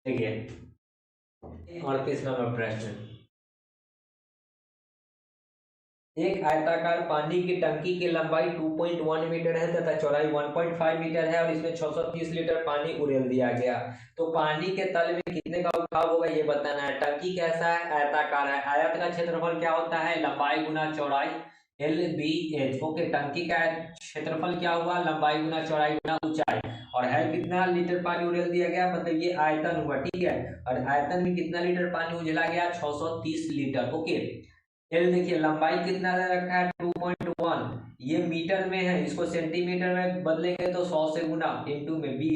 देखिए 38 नंबर प्रश्न, एक आयताकार पानी की टंकी की लंबाई 2.1 मीटर है तथा चौड़ाई 1.5 मीटर है और इसमें 630 लीटर पानी उड़ेल दिया गया। तो पानी के तल में कितने का उठाव होगा ये बताना है। टंकी कैसा है, आयताकार है। आयत का क्षेत्रफल क्या होता है, लंबाई गुना चौड़ाई, LBH। ओके, टंकी का क्षेत्रफल क्या हुआ, लंबाई गुना चौड़ाई गुना ऊंचाई। और है कितना लीटर पानी उड़ेल दिया गया, मतलब ये आयतन हुआ, ठीक है। और आयतन में कितना लीटर पानी उझला गया, 630 लीटर। ओके, एल देखिए लंबाई कितना दे रखा है, 2.1। ये मीटर में है, इसको सेंटीमीटर में बदलेंगे तो 100 से गुना, इंटू में बी।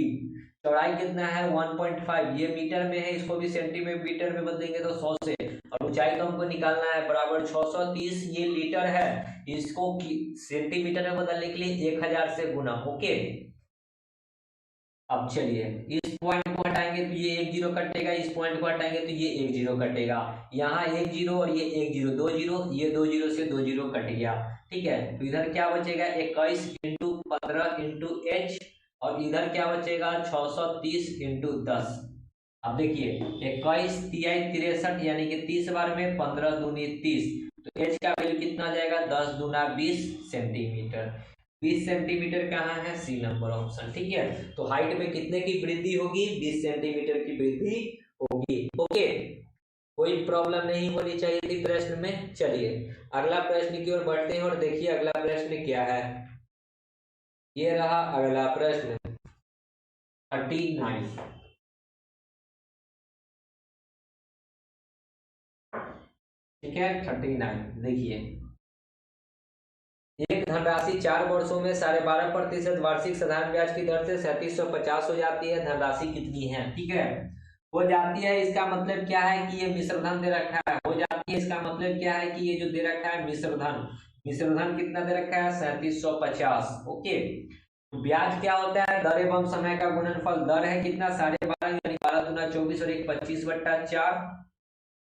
चौड़ाई कितना है, 1.5। ये मीटर में है, इसको भी सेंटीमीटर में बदलेंगे तो 100 से। और ऊंचाई तो हमको निकालना है, बराबर 630। ये लीटर है, इसको सेंटीमीटर में बदलने के लिए 1000 से गुना। ओके, अब चलिए इस पॉइंट को हटाएंगे तो ये एक जीरो कटेगा, इस पॉइंट को हटाएंगे तो ये एक जीरो कटेगा। यहाँ एक जीरो और ये एक जीरो, दो जीरो, ये दो जीरो से दो जीरो कट गया, ठीक है। तो इधर क्या बचेगा, 21 इंटू 15 इंटू एच। और इधर क्या बचेगा, 630 इंटू 10। अब देखिए 21 तिहाई 63, यानी कि 30 बार में 15 दूनी 30। तो एच का वैल्यू कितना आ जाएगा, 10 दूना 20 सेंटीमीटर। 20 सेंटीमीटर कहाँ है, सी नंबर ऑप्शन, ठीक है। तो हाइट में कितने की वृद्धि होगी, 20 सेंटीमीटर की वृद्धि होगी। ओके, कोई प्रॉब्लम नहीं होनी चाहिए थी प्रश्न में। चलिए अगला प्रश्न की ओर बढ़ते हैं और देखिए अगला प्रश्न क्या है। ये रहा अगला प्रश्न 39, ठीक है। 39 देखिए, एक धनराशि 4 वर्षों में 12.5% वार्षिक साधारण ब्याज की दर से 3750 हो जाती है। धनराशि कितनी है, ठीक है। हो जाती है, इसका मतलब क्या है कि ये मिश्र धन दे रखा है। हो जाती है इसका मतलब क्या है कि ये जो दे रखा है मिश्र धन, मिश्र धन कितना दे रखा है, 3750। ओके, तो ब्याज क्या होता है, दर एवं समय का गुणनफल। दर है कितना, 12.5, यानी 12 दूना 24 और 1 25/4।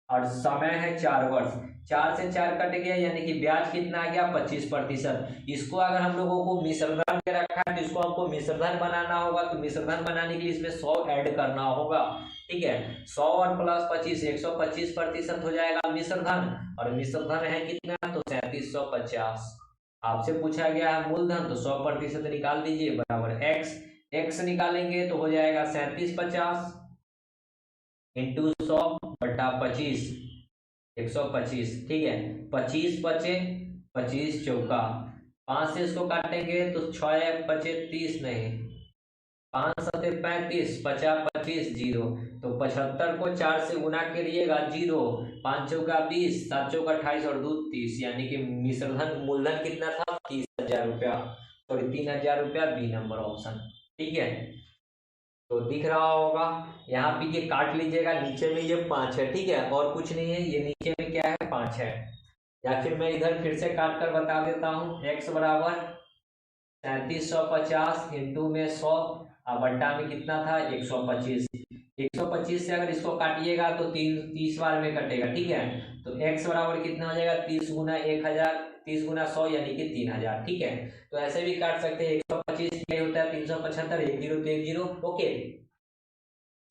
और समय है 4 वर्ष, 4 से 4 कट गया, यानी कि ब्याज कितना आ गया, 25%। इसको अगर हम लोगों को मिश्रधन में रखा है तो इसको हमको मिश्रधन बनाना होगा। तो मिश्रधन बनाने के लिए इसमें 100 ऐड करना होगा, ठीक है। 100 और प्लस 25, 125% हो जाएगा मिश्रधन। और मिश्रधन है कितना, तो 3750। आपसे पूछा गया है मूलधन, तो 100% निकाल दीजिए, बराबर एक्स। एक्स निकालेंगे तो हो जाएगा 3750 इंटू 100/25, 125, ठीक है। 25 बचे, 25 चौका, 5 से इसको काटेंगे तो 6 बचे 30, नहीं 5 सते 35, 50 25 जीरो। तो 75 को 4 से गुना करिएगा, जीरो। 5 चौका 20, 7 चौका 28 और 2 30, यानी कि मिश्रधन मूलधन कितना था, 30,000 रुपया। सॉरी 3,000 रुपया, बी नंबर ऑप्शन, ठीक है। तो दिख रहा होगा, यहाँ पे ये काट लीजिएगा, नीचे में ये 5 है, ठीक है। और कुछ नहीं है, ये नीचे में क्या है, 5 है। या फिर मैं इधर फिर से काट कर बता देता हूँ, x बराबर 3750 इंटू में 100 और बट्टा में कितना था, 125। 125 से अगर इसको काटिएगा तो 30 बार में कटेगा, ठीक है। तो x बराबर कितना हो जाएगा, 30 गुना 1000, 30 गुना 100, यानी कि 3000, ठीक है। तो ऐसे भी काट सकते हैं, 125 क्या होता है, 375, एक जीरो तो एक जीरो। ओके,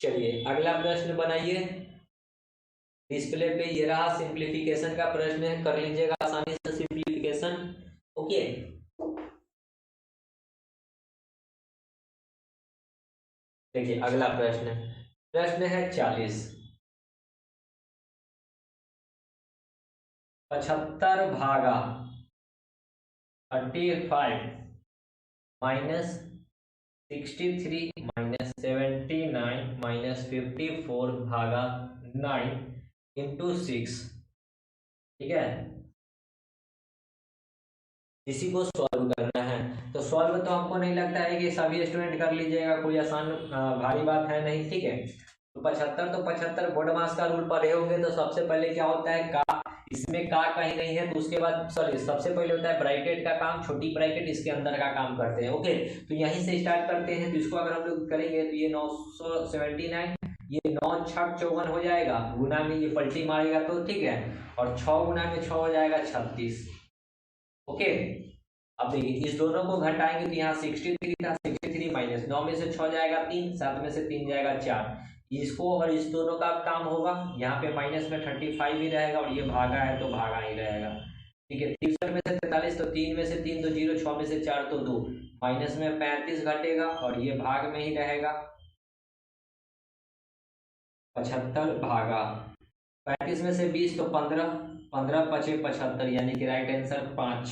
चलिए अगला प्रश्न बनाइए डिस्प्ले पे। ये रहा सिंप्लीफिकेशन का प्रश्न है, कर लीजिएगा आसानी से सिंप्लीफिकेशन। ओके, देखिए अगला प्रश्न, प्रश्न है 40। 75 भागा 35 माइनस 63 माइनस 79 माइनस 54 भागा 9 इंटू 6, ठीक है। इसी को सॉल्व करना है। तो सॉल्व तो हमको नहीं लगता है कि सभी स्टूडेंट कर लीजिएगा, कोई आसान भारी बात है नहीं, ठीक है। तो 75 बोर्ड मास का रूल पढ़े होंगे। तो सबसे पहले क्या होता है, का, इसमें का कहीं नहीं है, तो उसके बाद सॉरी सबसे पहले होता है ब्रैकेट का काम, छोटी ब्रैकेट इसके अंदर का काम करते हैं। ओके, तो यहीं से स्टार्ट करते हैं। तो इसको अगर हम लोग करेंगे तो ये 979, ये 9 छक 54 हो जाएगा, गुना में ये पलटी मारेगा तो ठीक है, और 6 गुना में 6 हो जाएगा 36। ओके, अब देखिए इस दोनों को घटाएंगे तो यहाँ 63 था, 63 माइनस 9 में से 6 जाएगा 3, 7 में से 3 जाएगा 4, इसको और इस दोनों का काम होगा। यहाँ पे माइनस में 35 ही रहेगा, और ये भागा है तो भागा ही रहेगा, ठीक है। 63 में से 43, तो 3 में से 3 तो 0, 6 में से 4 तो 2, माइनस में 35 घटेगा और ये भाग में ही रहेगा। 75 भागा 35 में से 20 तो 15, 15 पचे 75, यानी कि right answer 5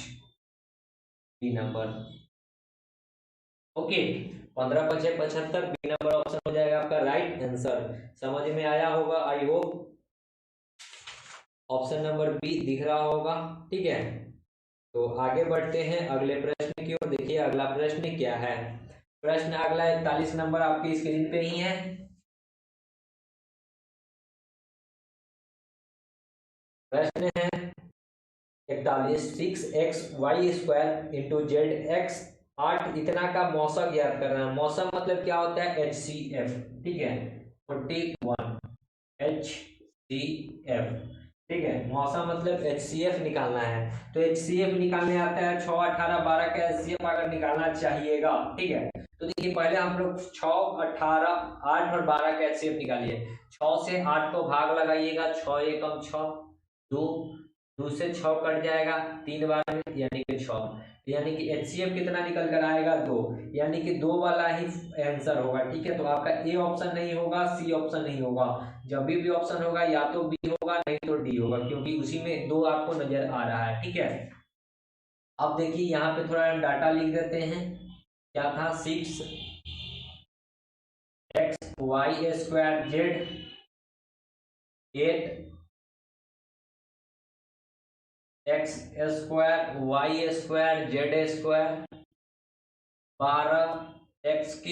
B number. Okay, 15 पचे 75, बी नंबर ऑप्शन हो जाएगा आपका राइट आंसर। समझ में आया होगा I hope. Option number B दिख रहा होगा, ठीक है। तो आगे बढ़ते हैं अगले प्रश्न की ओर। देखिए अगला प्रश्न क्या है। प्रश्न अगला 41 नंबर आपकी स्क्रीन पे ही है। प्रश्न है 41, 6xy² इंटू ZX 8, इतना का मौसम ज्ञात करना है। मौसम मतलब क्या होता है, HCF, ठीक है। 41 HCF, ठीक है। मौसम मतलब HCF निकालना है। तो HCF निकालने आता है 6, 18, 12 का HCF अगर निकालना चाहिएगा, ठीक है। तो देखिए पहले हम लोग 6, 18, 8 और 12 का HCF निकालिए। 6 से 8 को भाग लगाइएगा, 6 एकम 6, 2, 2 से 6 कट जाएगा 3 बार में, यानी कि 6, यानी कि HCF कितना निकल कर आएगा 2, यानी कि 2 वाला ही आंसर होगा, ठीक है। तो आपका ए ऑप्शन नहीं होगा, सी ऑप्शन नहीं होगा। जब भी ऑप्शन होगा या तो बी होगा नहीं तो डी होगा, क्योंकि उसी में 2 आपको नजर आ रहा है, ठीक है। अब देखिए यहाँ पे थोड़ा हम डाटा लिख देते हैं। क्या था, 6xy² Z 8x² y² z² 12x³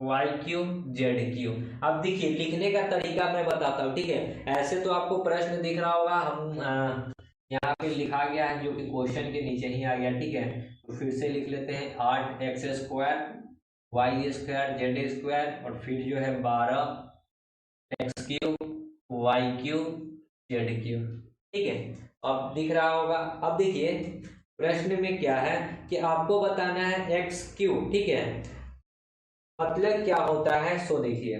y³ z³। अब देखिए लिखने का तरीका मैं बताता हूँ, ठीक है। ऐसे तो आपको प्रश्न दिख रहा होगा, हम यहाँ पे लिखा गया है जो कि क्वेश्चन के नीचे ही आ गया, ठीक है। तो फिर से लिख लेते हैं 8x² y² z² और फिर जो है 12x³ y³ z³, ठीक है। अब दिख रहा होगा। अब देखिए प्रश्न में क्या है कि आपको बताना है x³, ठीक है। मतलब क्या होता है, सो देखिए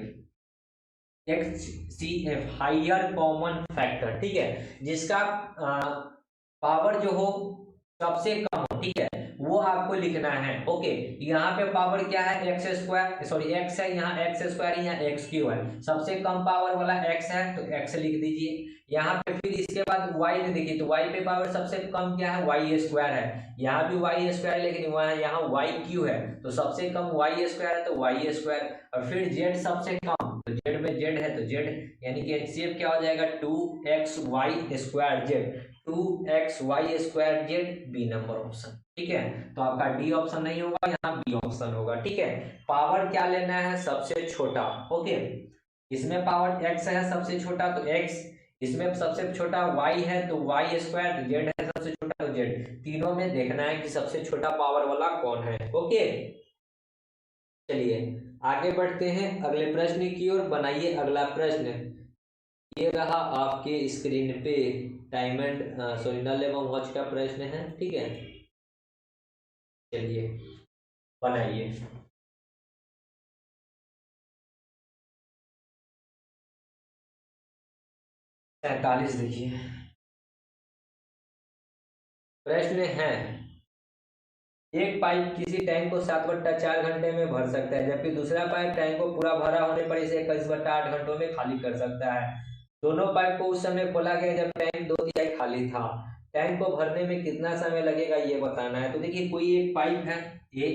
HCF हाइयर कॉमन फैक्टर, ठीक है, जिसका पावर जो हो सबसे कम हो, ठीक है, वो आपको लिखना है। ओके, यहाँ पे पावर क्या है, x², सॉरी x है, यहाँ x², यहाँ x³ है, सबसे कम पावर वाला x है तो x लिख दीजिए। यहाँ पे फिर इसके बाद y में देखिए, तो y पे पावर सबसे कम क्या है, y² है, यहाँ भी y², लेकिन वहाँ यहाँ y³ है, तो सबसे कम y² है तो y², और फिर z सबसे कम, तो z में z है तो z, यानी कि HCF क्या हो जाएगा 2xy² 2xy² B number option, ठीक है। तो आपका डी ऑप्शन नहीं होगा, यहाँ बी ऑप्शन होगा, ठीक है। पावर क्या लेना है, सबसे छोटा। ओके, इसमें पावर x है सबसे छोटा तो x, इसमें सबसे छोटा y है तो y², z है सबसे छोटा तो z, तीनों में देखना है कि सबसे छोटा पावर वाला कौन है। ओके, चलिए आगे बढ़ते हैं अगले प्रश्न की ओर। बनाइए अगला प्रश्न। ये रहा आपके स्क्रीन पे डायमंड सॉरी नल एवं वॉच का प्रश्न है, ठीक है। चलिए बनाइए। 43 देखिए प्रश्न है, एक पाइप किसी टैंक को 7/4 घंटे में भर सकता है, जबकि दूसरा पाइप टैंक को पूरा भरा होने पर इसे 21/8 घंटों में खाली कर सकता है। दोनों पाइप को उस समय खोला गया जब टैंक 2/3 खाली था। टैंक को भरने में कितना समय लगेगा ये बताना है। तो देखिए कोई एक पाइप है, ये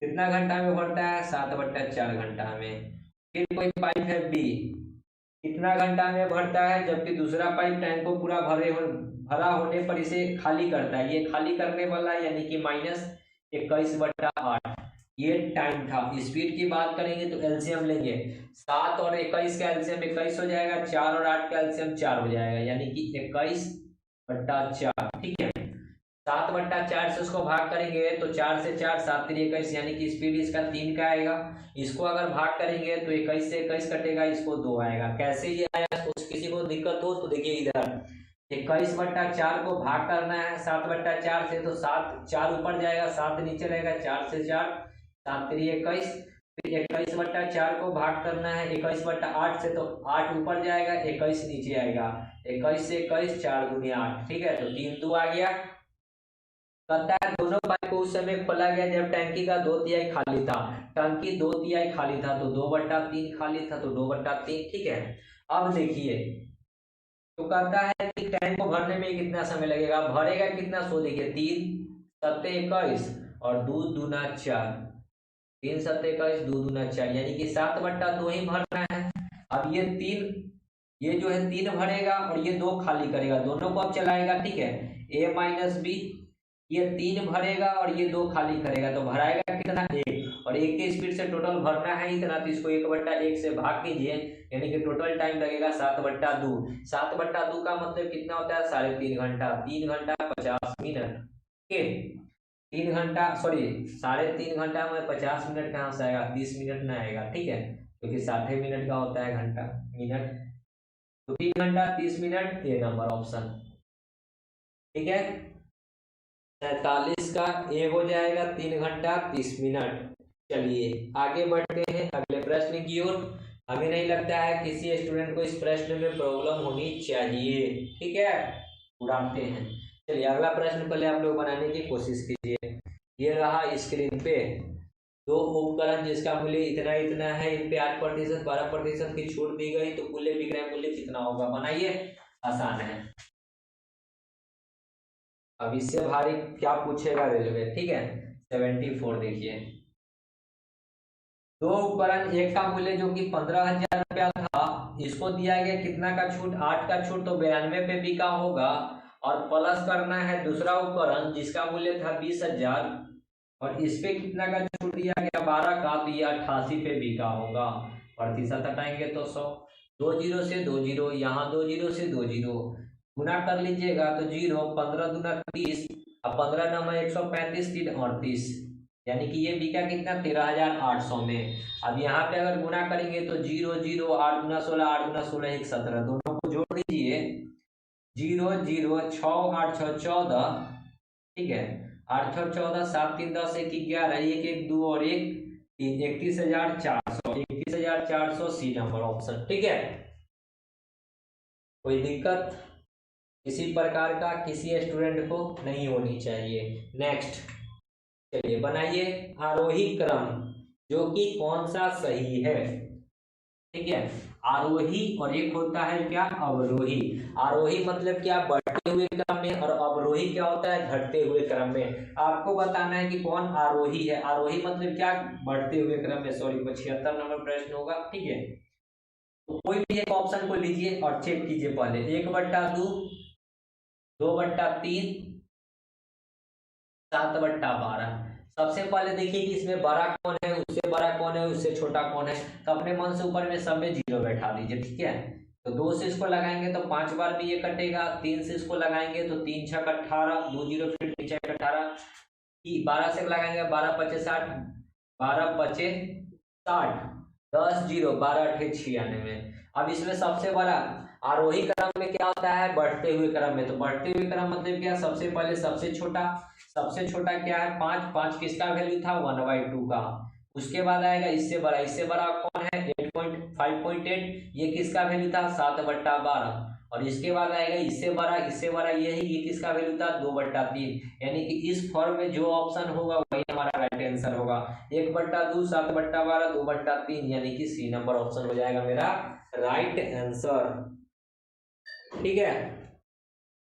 कितना घंटा में भरता है, 7/4 घंटा में। फिर कोई पाइप है बी, कितना घंटा में भरता है, जबकि दूसरा पाइप टैंक को पूरा भरा होने पर इसे खाली करता है। ये खाली करने वाला यानी कि -21/8 ये टाइम था। स्पीड की बात करेंगे तो एलसीएम लेंगे, 7 और 21 का एलसीएम 21 हो जाएगा, 4 और 8 का एलसीएम 4 हो जाएगा, यानी कि 21/4। ठीक है, 7/4 से उसको भाग करेंगे तो 4 से 4 7 3 21, यानी कि स्पीड इसका 3 का आएगा। इसको अगर भाग करेंगे तो 21 से 21 कटेगा, इसको 2 आएगा। कैसे ये आया, किसी को दिक्कत हो तो देखिए इधर 21/4 को भाग करना है 7/4 से, तो 7 4 ऊपर जाएगा, 7 नीचे रहेगा, 4 से 4 7 3 21। फिर 21/4 को भाग करना है 21/8 से, तो 8 ऊपर जाएगा, 21 नीचे आएगा, 21 से 21 4 दूनी 8। ठीक है, तो 3 2 आ गया। कहता है दोनों पाइप को उस समय खोला गया जब टैंकी का 2/3 खाली था। टंकी 2/3 खाली था तो 2/3 खाली था, तो 2/3। ठीक है, अब देखिए तो कहता है कि टैंक को भरने में कितना समय लगेगा, भरेगा कितना, सो देखिए 3 7 21 और 2 दूना 4, 3 7 21 2 दूना 4, यानी कि 7/2 ही भरना है। अब ये 3, ये जो है 3 भरेगा और ये 2 खाली करेगा, दोनों को अब चलाएगा। ठीक है, a-b, ये 3 भरेगा और ये 2 खाली करेगा, तो भराएगा कितना, 1, और 1 की स्पीड से टोटल भरना है इतना, तो इसको 1/1 से भाग कीजिए, यानी कि टोटल टाइम लगेगा 7/2। 7/2 का मतलब कितना होता है, 3.5 घंटा, 3 घंटा 50 मिनट। ठीक है, 3 घंटा सॉरी 3.5 घंटा में 50 मिनट कहाँ से आएगा, 30 मिनट ना आएगा। ठीक है, क्योंकि 60 मिनट का होता है घंटा मिनट, तो 3 घंटा 30 मिनट, ये नंबर ऑप्शन। ठीक है, 47 का ए हो जाएगा 3 घंटा 30 मिनट। चलिए आगे बढ़ते हैं अगले प्रश्न की ओर। हमें नहीं लगता है किसी स्टूडेंट को इस प्रश्न में प्रॉब्लम होनी चाहिए। ठीक है, उड़ाते हैं। चलिए अगला प्रश्न पहले आप लोग बनाने की कोशिश कीजिए। ये रहा स्क्रीन पे, 2 उपकरण जिसका मूल्य इतना इतना है, इन पे 8% 12% की छूट दी गई, तो कुल विक्रय मूल्य कितना होगा, बनाइए, आसान है। अब इससे भारी क्या पूछेगा रेलवे। ठीक है, 74 देखिए, 2 उपकरण, एक का मूल्य जो कि 15,000 रुपया था, इसको दिया गया कितना का छूट, 8 का छूट, तो 92 पे बिका होगा। और प्लस करना है दूसरा उपकरण जिसका मूल्य था 20,000 और इस पे कितना का छूट दिया गया, 12 का, तो ये 88 पे बिका होगा। प्रतिशत हटाएंगे तो 100, 2 जीरो से 2 जीरो, यहाँ 2 जीरो से 2 जीरो, गुना कर लीजिएगा तो 0, 15 दूना 30, अब 15 नंबर 135 3 38, यानी कि ये बिका कितना, 13,800 में। अब यहाँ पे अगर गुना करेंगे तो 0 0 8 दूना 16, 8 दूना 16 1 17, दोनों को जोड़ दीजिए, 0 0 6 8 6 14। ठीक है, 8 6 14 7 3 10 1 11, 1 1 2 और 1 3, 31,400, 31,400 सी नंबर ऑप्शन। ठीक है, कोई दिक्कत किसी प्रकार का किसी स्टूडेंट को नहीं होनी चाहिए। नेक्स्ट, चलिए बनाइए आरोही क्रम जो कि कौन सा सही है। ठीक है, आरोही और एक होता है क्या, अवरोही। आरोही मतलब क्या, बढ़ते हुए क्रम में, और अवरोही क्या होता है, घटते हुए क्रम में। आपको बताना है कि कौन आरोही है। आरोही मतलब क्या, बढ़ते हुए क्रम में। सॉरी 76 नंबर प्रश्न होगा। ठीक है, तो कोई भी एक ऑप्शन को लीजिए और चेक कीजिए पहले, 1/2, 2/3, 7/12। सबसे पहले देखिए कि इसमें बड़ा कौन है, उससे बड़ा कौन है, उससे छोटा कौन है, तो अपने मन से ऊपर में सब में 0 बैठा दीजिए। ठीक है, तो 2 से इसको लगाएंगे तो 5 बार भी ये कटेगा, 3 से इसको लगाएंगे तो 3 6 18, 2 0 फिर 3 6 18, 12 से लगाएंगे 12 5 60, 12 5 60, 10 0 12 8 96। अब इसमें सबसे बड़ा आरोही क्रम में क्या होता है, बढ़ते हुए क्रम में। तो बढ़ते हुए क्रम मतलब क्या, सबसे पहले सबसे छोटा, सबसे छोटा क्या है 5, 5 किसका वैल्यू था 1/2 का। उसके बाद आएगा इससे बड़ा कौन है 8.5.8, ये किसका वैल्यू था 7/12। और इसके बाद आएगा इससे बड़ा यही, ये किसका वैल्यू था 2/3। यानी कि इस फॉर्म में जो ऑप्शन होगा वही हमारा राइट आंसर होगा, 1/2 7/12 2/3, यानी कि सी नंबर ऑप्शन हो जाएगा मेरा राइट आंसर। ठीक है,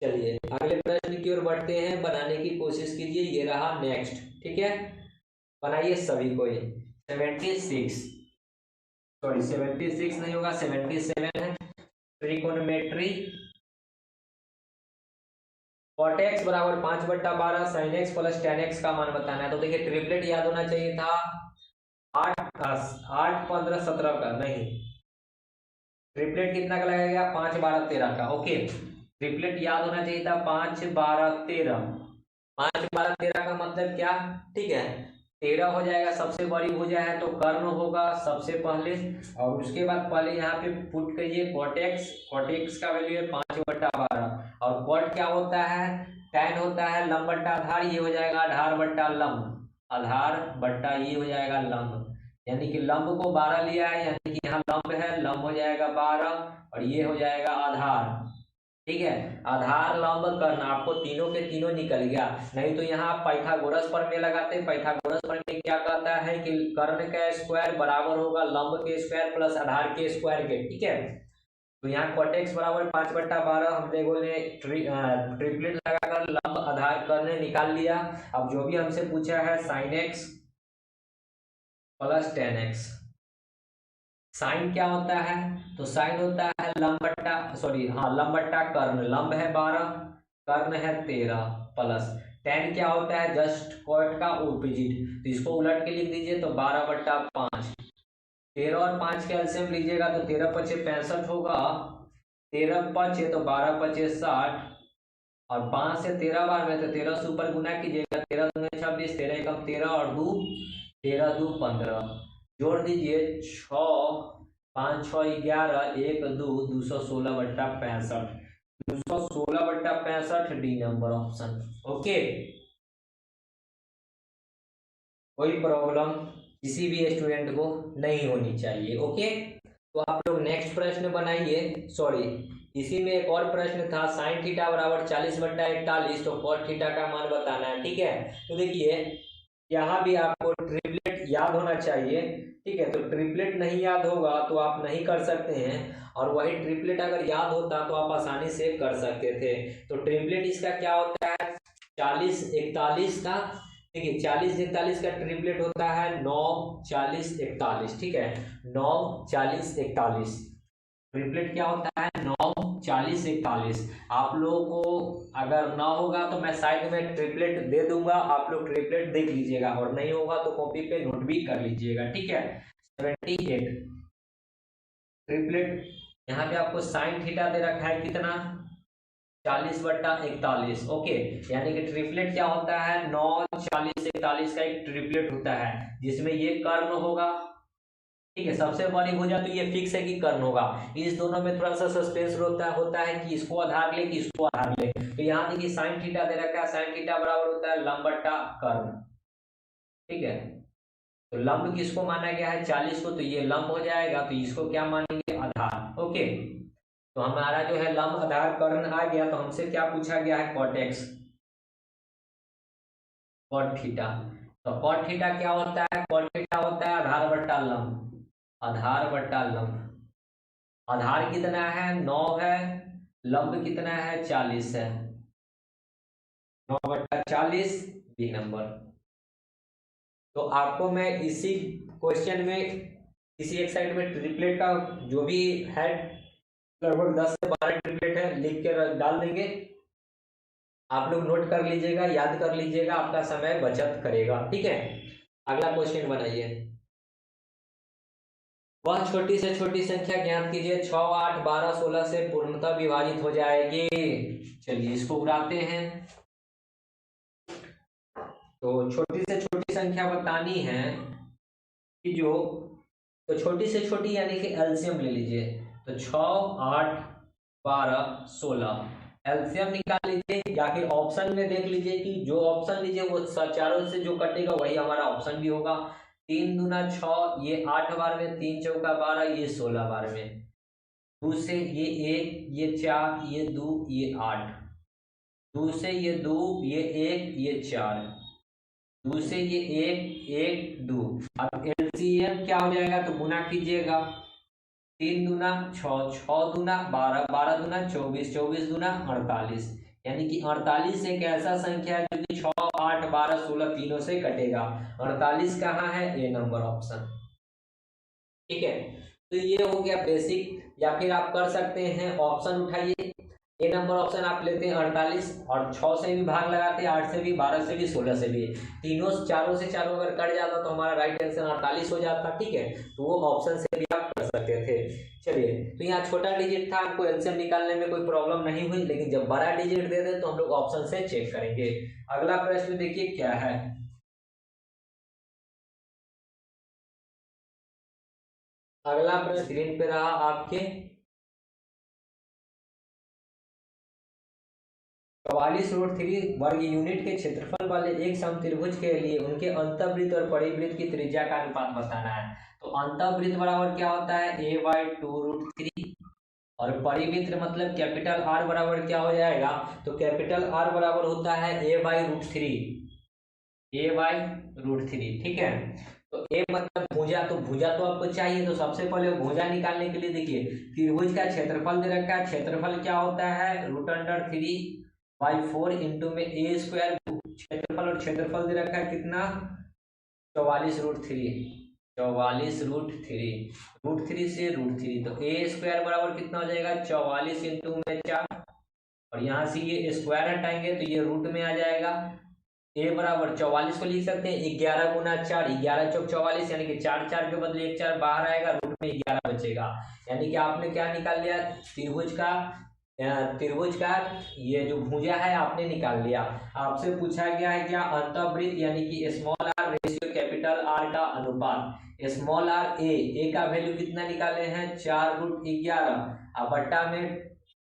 चलिए अगले प्रश्न की ओर बढ़ते हैं, बनाने की कोशिश कीजिए। ये रहा नेक्स्ट। ठीक है, बनाइए सभी को। 76 सॉरी 76 नहीं होगा, 77 है। ट्रिकोनोमेट्री कॉट एक्स बराबर 5/12 sign x plus ten x का मान बताना है। तो देखिए ट्रिपलेट याद होना चाहिए था 8 15 17 का, नहीं ट्रिपलेट कितना का लगेगा 5 12 13 का। ओके ट्रिपलेट याद होना चाहिए था 5 12 13। 5 12 13 का मतलब क्या, ठीक है 13 हो जाएगा, सबसे बड़ी भुजा है तो कर्ण होगा सबसे पहले, और उसके बाद पहले यहाँ पे पुट करिए कॉटेक्स। कॉटेक्स का वैल्यू है 5/12 और कॉट क्या होता है, टैन होता है लंब बट्टा आधार, ये हो जाएगा आधार बट्टा लंब, आधार बट्टा ये हो जाएगा लंब, यानी कि लंब को 12 लिया है, यानी कि यहाँ लंब है, लंब हो जाएगा 12 और ये हो जाएगा आधार। ठीक है आधार लंब कर्ण आपको तीनों के तीनों निकल गया। नहीं तो यहाँ आप पाइथागोरस प्रमेय लगाते, पाइथागोरस प्रमेय क्या कहता है कि कर्ण का स्क्वायर बराबर होगा लंब के स्क्वायर प्लस आधार के स्क्वायर के। ठीक है तो यहाँ कॉटेक्स बराबर 5/12 हम लोगों ने ट्रिपलेट लगाकर लंब आधार कर्ण निकाल लिया। अब जो भी हमसे पूछा है sine x plus ten x, sine क्या होता है, तो साइन होता है लंब बट्टा लंब बट्टा कर्ण, लंब है 12 कर्ण है 13 प्लस टेन क्या होता है जस्ट कॉट का ऑपोजिट, तो इसको उलट के लिख दीजिए तो 12/5। 13 और 5 के एलसीएम लीजिएगा तो 13 पचे 65 होगा, 13 पचे तो 12 पचे 60 और 5 से 13 बार में तो 13 से ऊपर गुना कीजिएगा, 13 दूनी 26, 13 एकम 13 और 2 13 2 15, जोड़ दीजिए 6 5 6 11 1 2 216/65, 216/65 डी नंबर ऑप्शन। ओके कोई प्रॉब्लम किसी भी स्टूडेंट को नहीं होनी चाहिए। ओके तो आप लोग नेक्स्ट प्रश्न बनाइए, सॉरी इसी में एक और प्रश्न था साइन थीटा बराबर 40/41, तो कॉट थीटा का मान बताना है। ठीक है तो देखिए यहाँ भी आपको ट्रिपलेट याद होना चाहिए। ठीक है तो ट्रिपलेट नहीं याद होगा तो आप नहीं कर सकते हैं, और वही ट्रिपलेट अगर याद होता तो आप आसानी से कर सकते थे। तो ट्रिपलेट इसका क्या होता है 40 41 का, देखिए 40 41 का ट्रिपलेट होता है 9 40 41। ठीक है 9 40 41 ट्रिपलेट क्या होता है 9 40 41। आप लोगों को अगर ना होगा तो मैं साइड में ट्रिपलेट दे दूंगा, आप लोग ट्रिपलेट देख लीजिएगा, और नहीं होगा तो कॉपी पे नोट भी कर लीजिएगा। ठीक है 78 ट्रिपलेट, यहाँ पे आपको साइन थीटा दे रखा है कितना 40/41। ओके यानी कि ट्रिपलेट क्या होता है 9 40 41 का एक ट्रिपलेट होता है जिसमें ये कर्ण होगा। ठीक है सबसे बड़ी भुजा तो ये फिक्स है कि कर्ण होगा, इस दोनों में थोड़ा सा सस्पेंस होता है कि इसको आधार ले कि इसको आधार ले। तो यहाँ देखिए साइन थीटा दे रखा है, साइन थीटा बराबर होता है लंब बट्टा कर्ण। ठीक है तो लंब किसको माना गया है 40 को, तो ये लंब हो जाएगा, तो इसको क्या मानेंगे आधार। ओके तो हमारा जो है लंब आधार कर्ण आ गया, तो हमसे क्या पूछा गया है कॉट एक्स कॉट थीटा। तो कॉट थीटा क्या होता है, कॉट थीटा होता है आधार बट्टा लंब, आधार बट्टा लंब, आधार कितना है 9 है, लंब कितना है 40 है, 9/40 बी नंबर। तो आपको मैं इसी क्वेश्चन में किसी एक साइड में ट्रिपलेट का जो भी है लगभग 10 से 12 ट्रिपलेट है लिख के डाल देंगे, आप लोग नोट कर लीजिएगा, याद कर लीजिएगा, आपका समय बचत करेगा। ठीक है अगला क्वेश्चन बनाइए। वह छोटी से छोटी संख्या ज्ञात कीजिए 6 8 12 16 से पूर्णतः विभाजित हो जाएगी। चलिए इसको उड़ाते हैं। तो छोटी से छोटी संख्या बतानी है कि जो, तो छोटी से छोटी यानी कि एलसीएम ले लीजिए, तो 6 8 12 16 एलसीएम निकाल लीजिए, या फिर ऑप्शन में देख लीजिए कि जो ऑप्शन लीजिए वो चारों से जो कटेगा वही हमारा ऑप्शन भी होगा। 3 दूना 6 ये 8 बार में, 3 चौका 12 ये 16 बार में, 2 से ये 1 ये 4 ये 2 ये 8, 2 से ये 2 ये 1 ये 4, 2 से ये 1 1 2। अब एलसीएम क्या हो जाएगा तो गुना कीजिएगा, 3 दूना 6 6 दूना 12 12 दूना 24 24 दूना 48, यानी कि 48 एक ऐसा संख्या है जो कि 6 8 12 16 तीनों से कटेगा। 48 कहाँ है, ए नंबर ऑप्शन। ठीक है तो ये हो गया बेसिक या फिर आप कर सकते हैं ऑप्शन उठाइए, ए नंबर ऑप्शन आप लेते हैं 48 और 6 से भी भाग लगाते हैं, 8 से भी, 12 से भी, 16 से भी, तीनों चारों से चारों अगर कट जाता तो हमारा राइट आंसर 48 हो जाता। ठीक है, तो वो ऑप्शन से भी आप कर सकते थे। चलिए, तो यहाँ छोटा डिजिट था, हमको एलसीएम निकालने में कोई प्रॉब्लम नहीं हुई, लेकिन जब बड़ा डिजिट दे दे तो हम लोग ऑप्शन से चेक करेंगे। अगला प्रश्न देखिए क्या है। अगला प्रश्न स्क्रीन पे रहा आपके, 44√3 वर्ग यूनिट के क्षेत्रफल वाले एक समत्रिभुज के लिए उनके अंतःवृत्त और परिवृत्त की त्रिज्या का अनुपात बताना है। तो अंतःवृत्त बराबर क्या होता है, a/2√3 और परिवृत्त मतलब कैपिटल आर बराबर क्या हो जाएगा, तो कैपिटल आर बराबर होता है a/√3, a/√3। ठीक है, तो ए मतलब भुजा, तो भुजा तो आपको चाहिए, तो सबसे पहले भुजा निकालने के लिए देखिए त्रिभुज का क्षेत्रफल दे रखा है, क्षेत्रफल क्या होता है √3/4 इंटू में ए स्क्वायर, क्षेत्रफल और क्षेत्रफल दे रखा है कितना 44√3, 44√3, √3 से √3, तो ए स्क्वायर बराबर कितना हो जाएगा 44 इंटू में 4, और यहाँ से ये स्क्वायर हटाएंगे तो ये रूट में आ जाएगा। ए बराबर 44 को लिख सकते हैं 11 गुना 4, 11 चौक 44, यानी कि 4 4 के बदले 1 4 बाहर आएगा, रूट में 11 बचेगा। यानी कि आपने क्या निकाल लिया, त्रिभुज का ये जो भुजा है आपने निकाल लिया। आपसे पूछा गया है क्या, अंतःवृत्त यानी कि small R ratio capital R का अनुपात, स्मॉल आर ए का वैल्यू कितना निकाले हैं 4√11 बट्टा में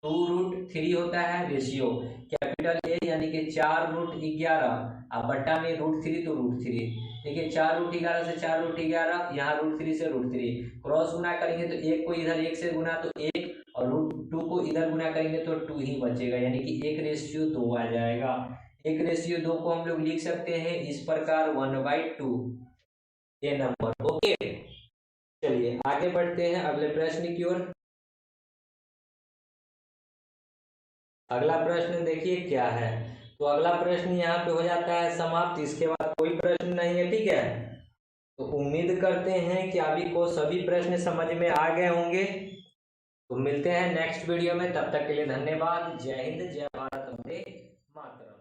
2√3 होता है रेशियो, कैपिटल ए यानी कि 4√11 बट्टा में √3 तो √3। देखिए 4√11 से 4√11, यहाँ √3 से √3, क्रॉस गुना करेंगे तो एक को इधर एक से गुना तो 1, और √2 को इधर गुना करेंगे तो 2 ही बचेगा, यानी कि 1/2 आ जाएगा। 1/2 को हम लोग लिख सकते हैं इस प्रकार 1/2 ये नंबर। ओके, चलिए आगे बढ़ते हैं अगले प्रश्न की ओर। अगला प्रश्न देखिए क्या है, तो अगला प्रश्न यहाँ पे हो जाता है समाप्त, इसके बाद कोई प्रश्न नहीं है। ठीक है, तो उम्मीद करते हैं कि अभी को सभी प्रश्न समझ में आ गए होंगे। तो मिलते हैं नेक्स्ट वीडियो में, तब तक के लिए धन्यवाद। जय हिंद, जय भारत, वंदे मातरम।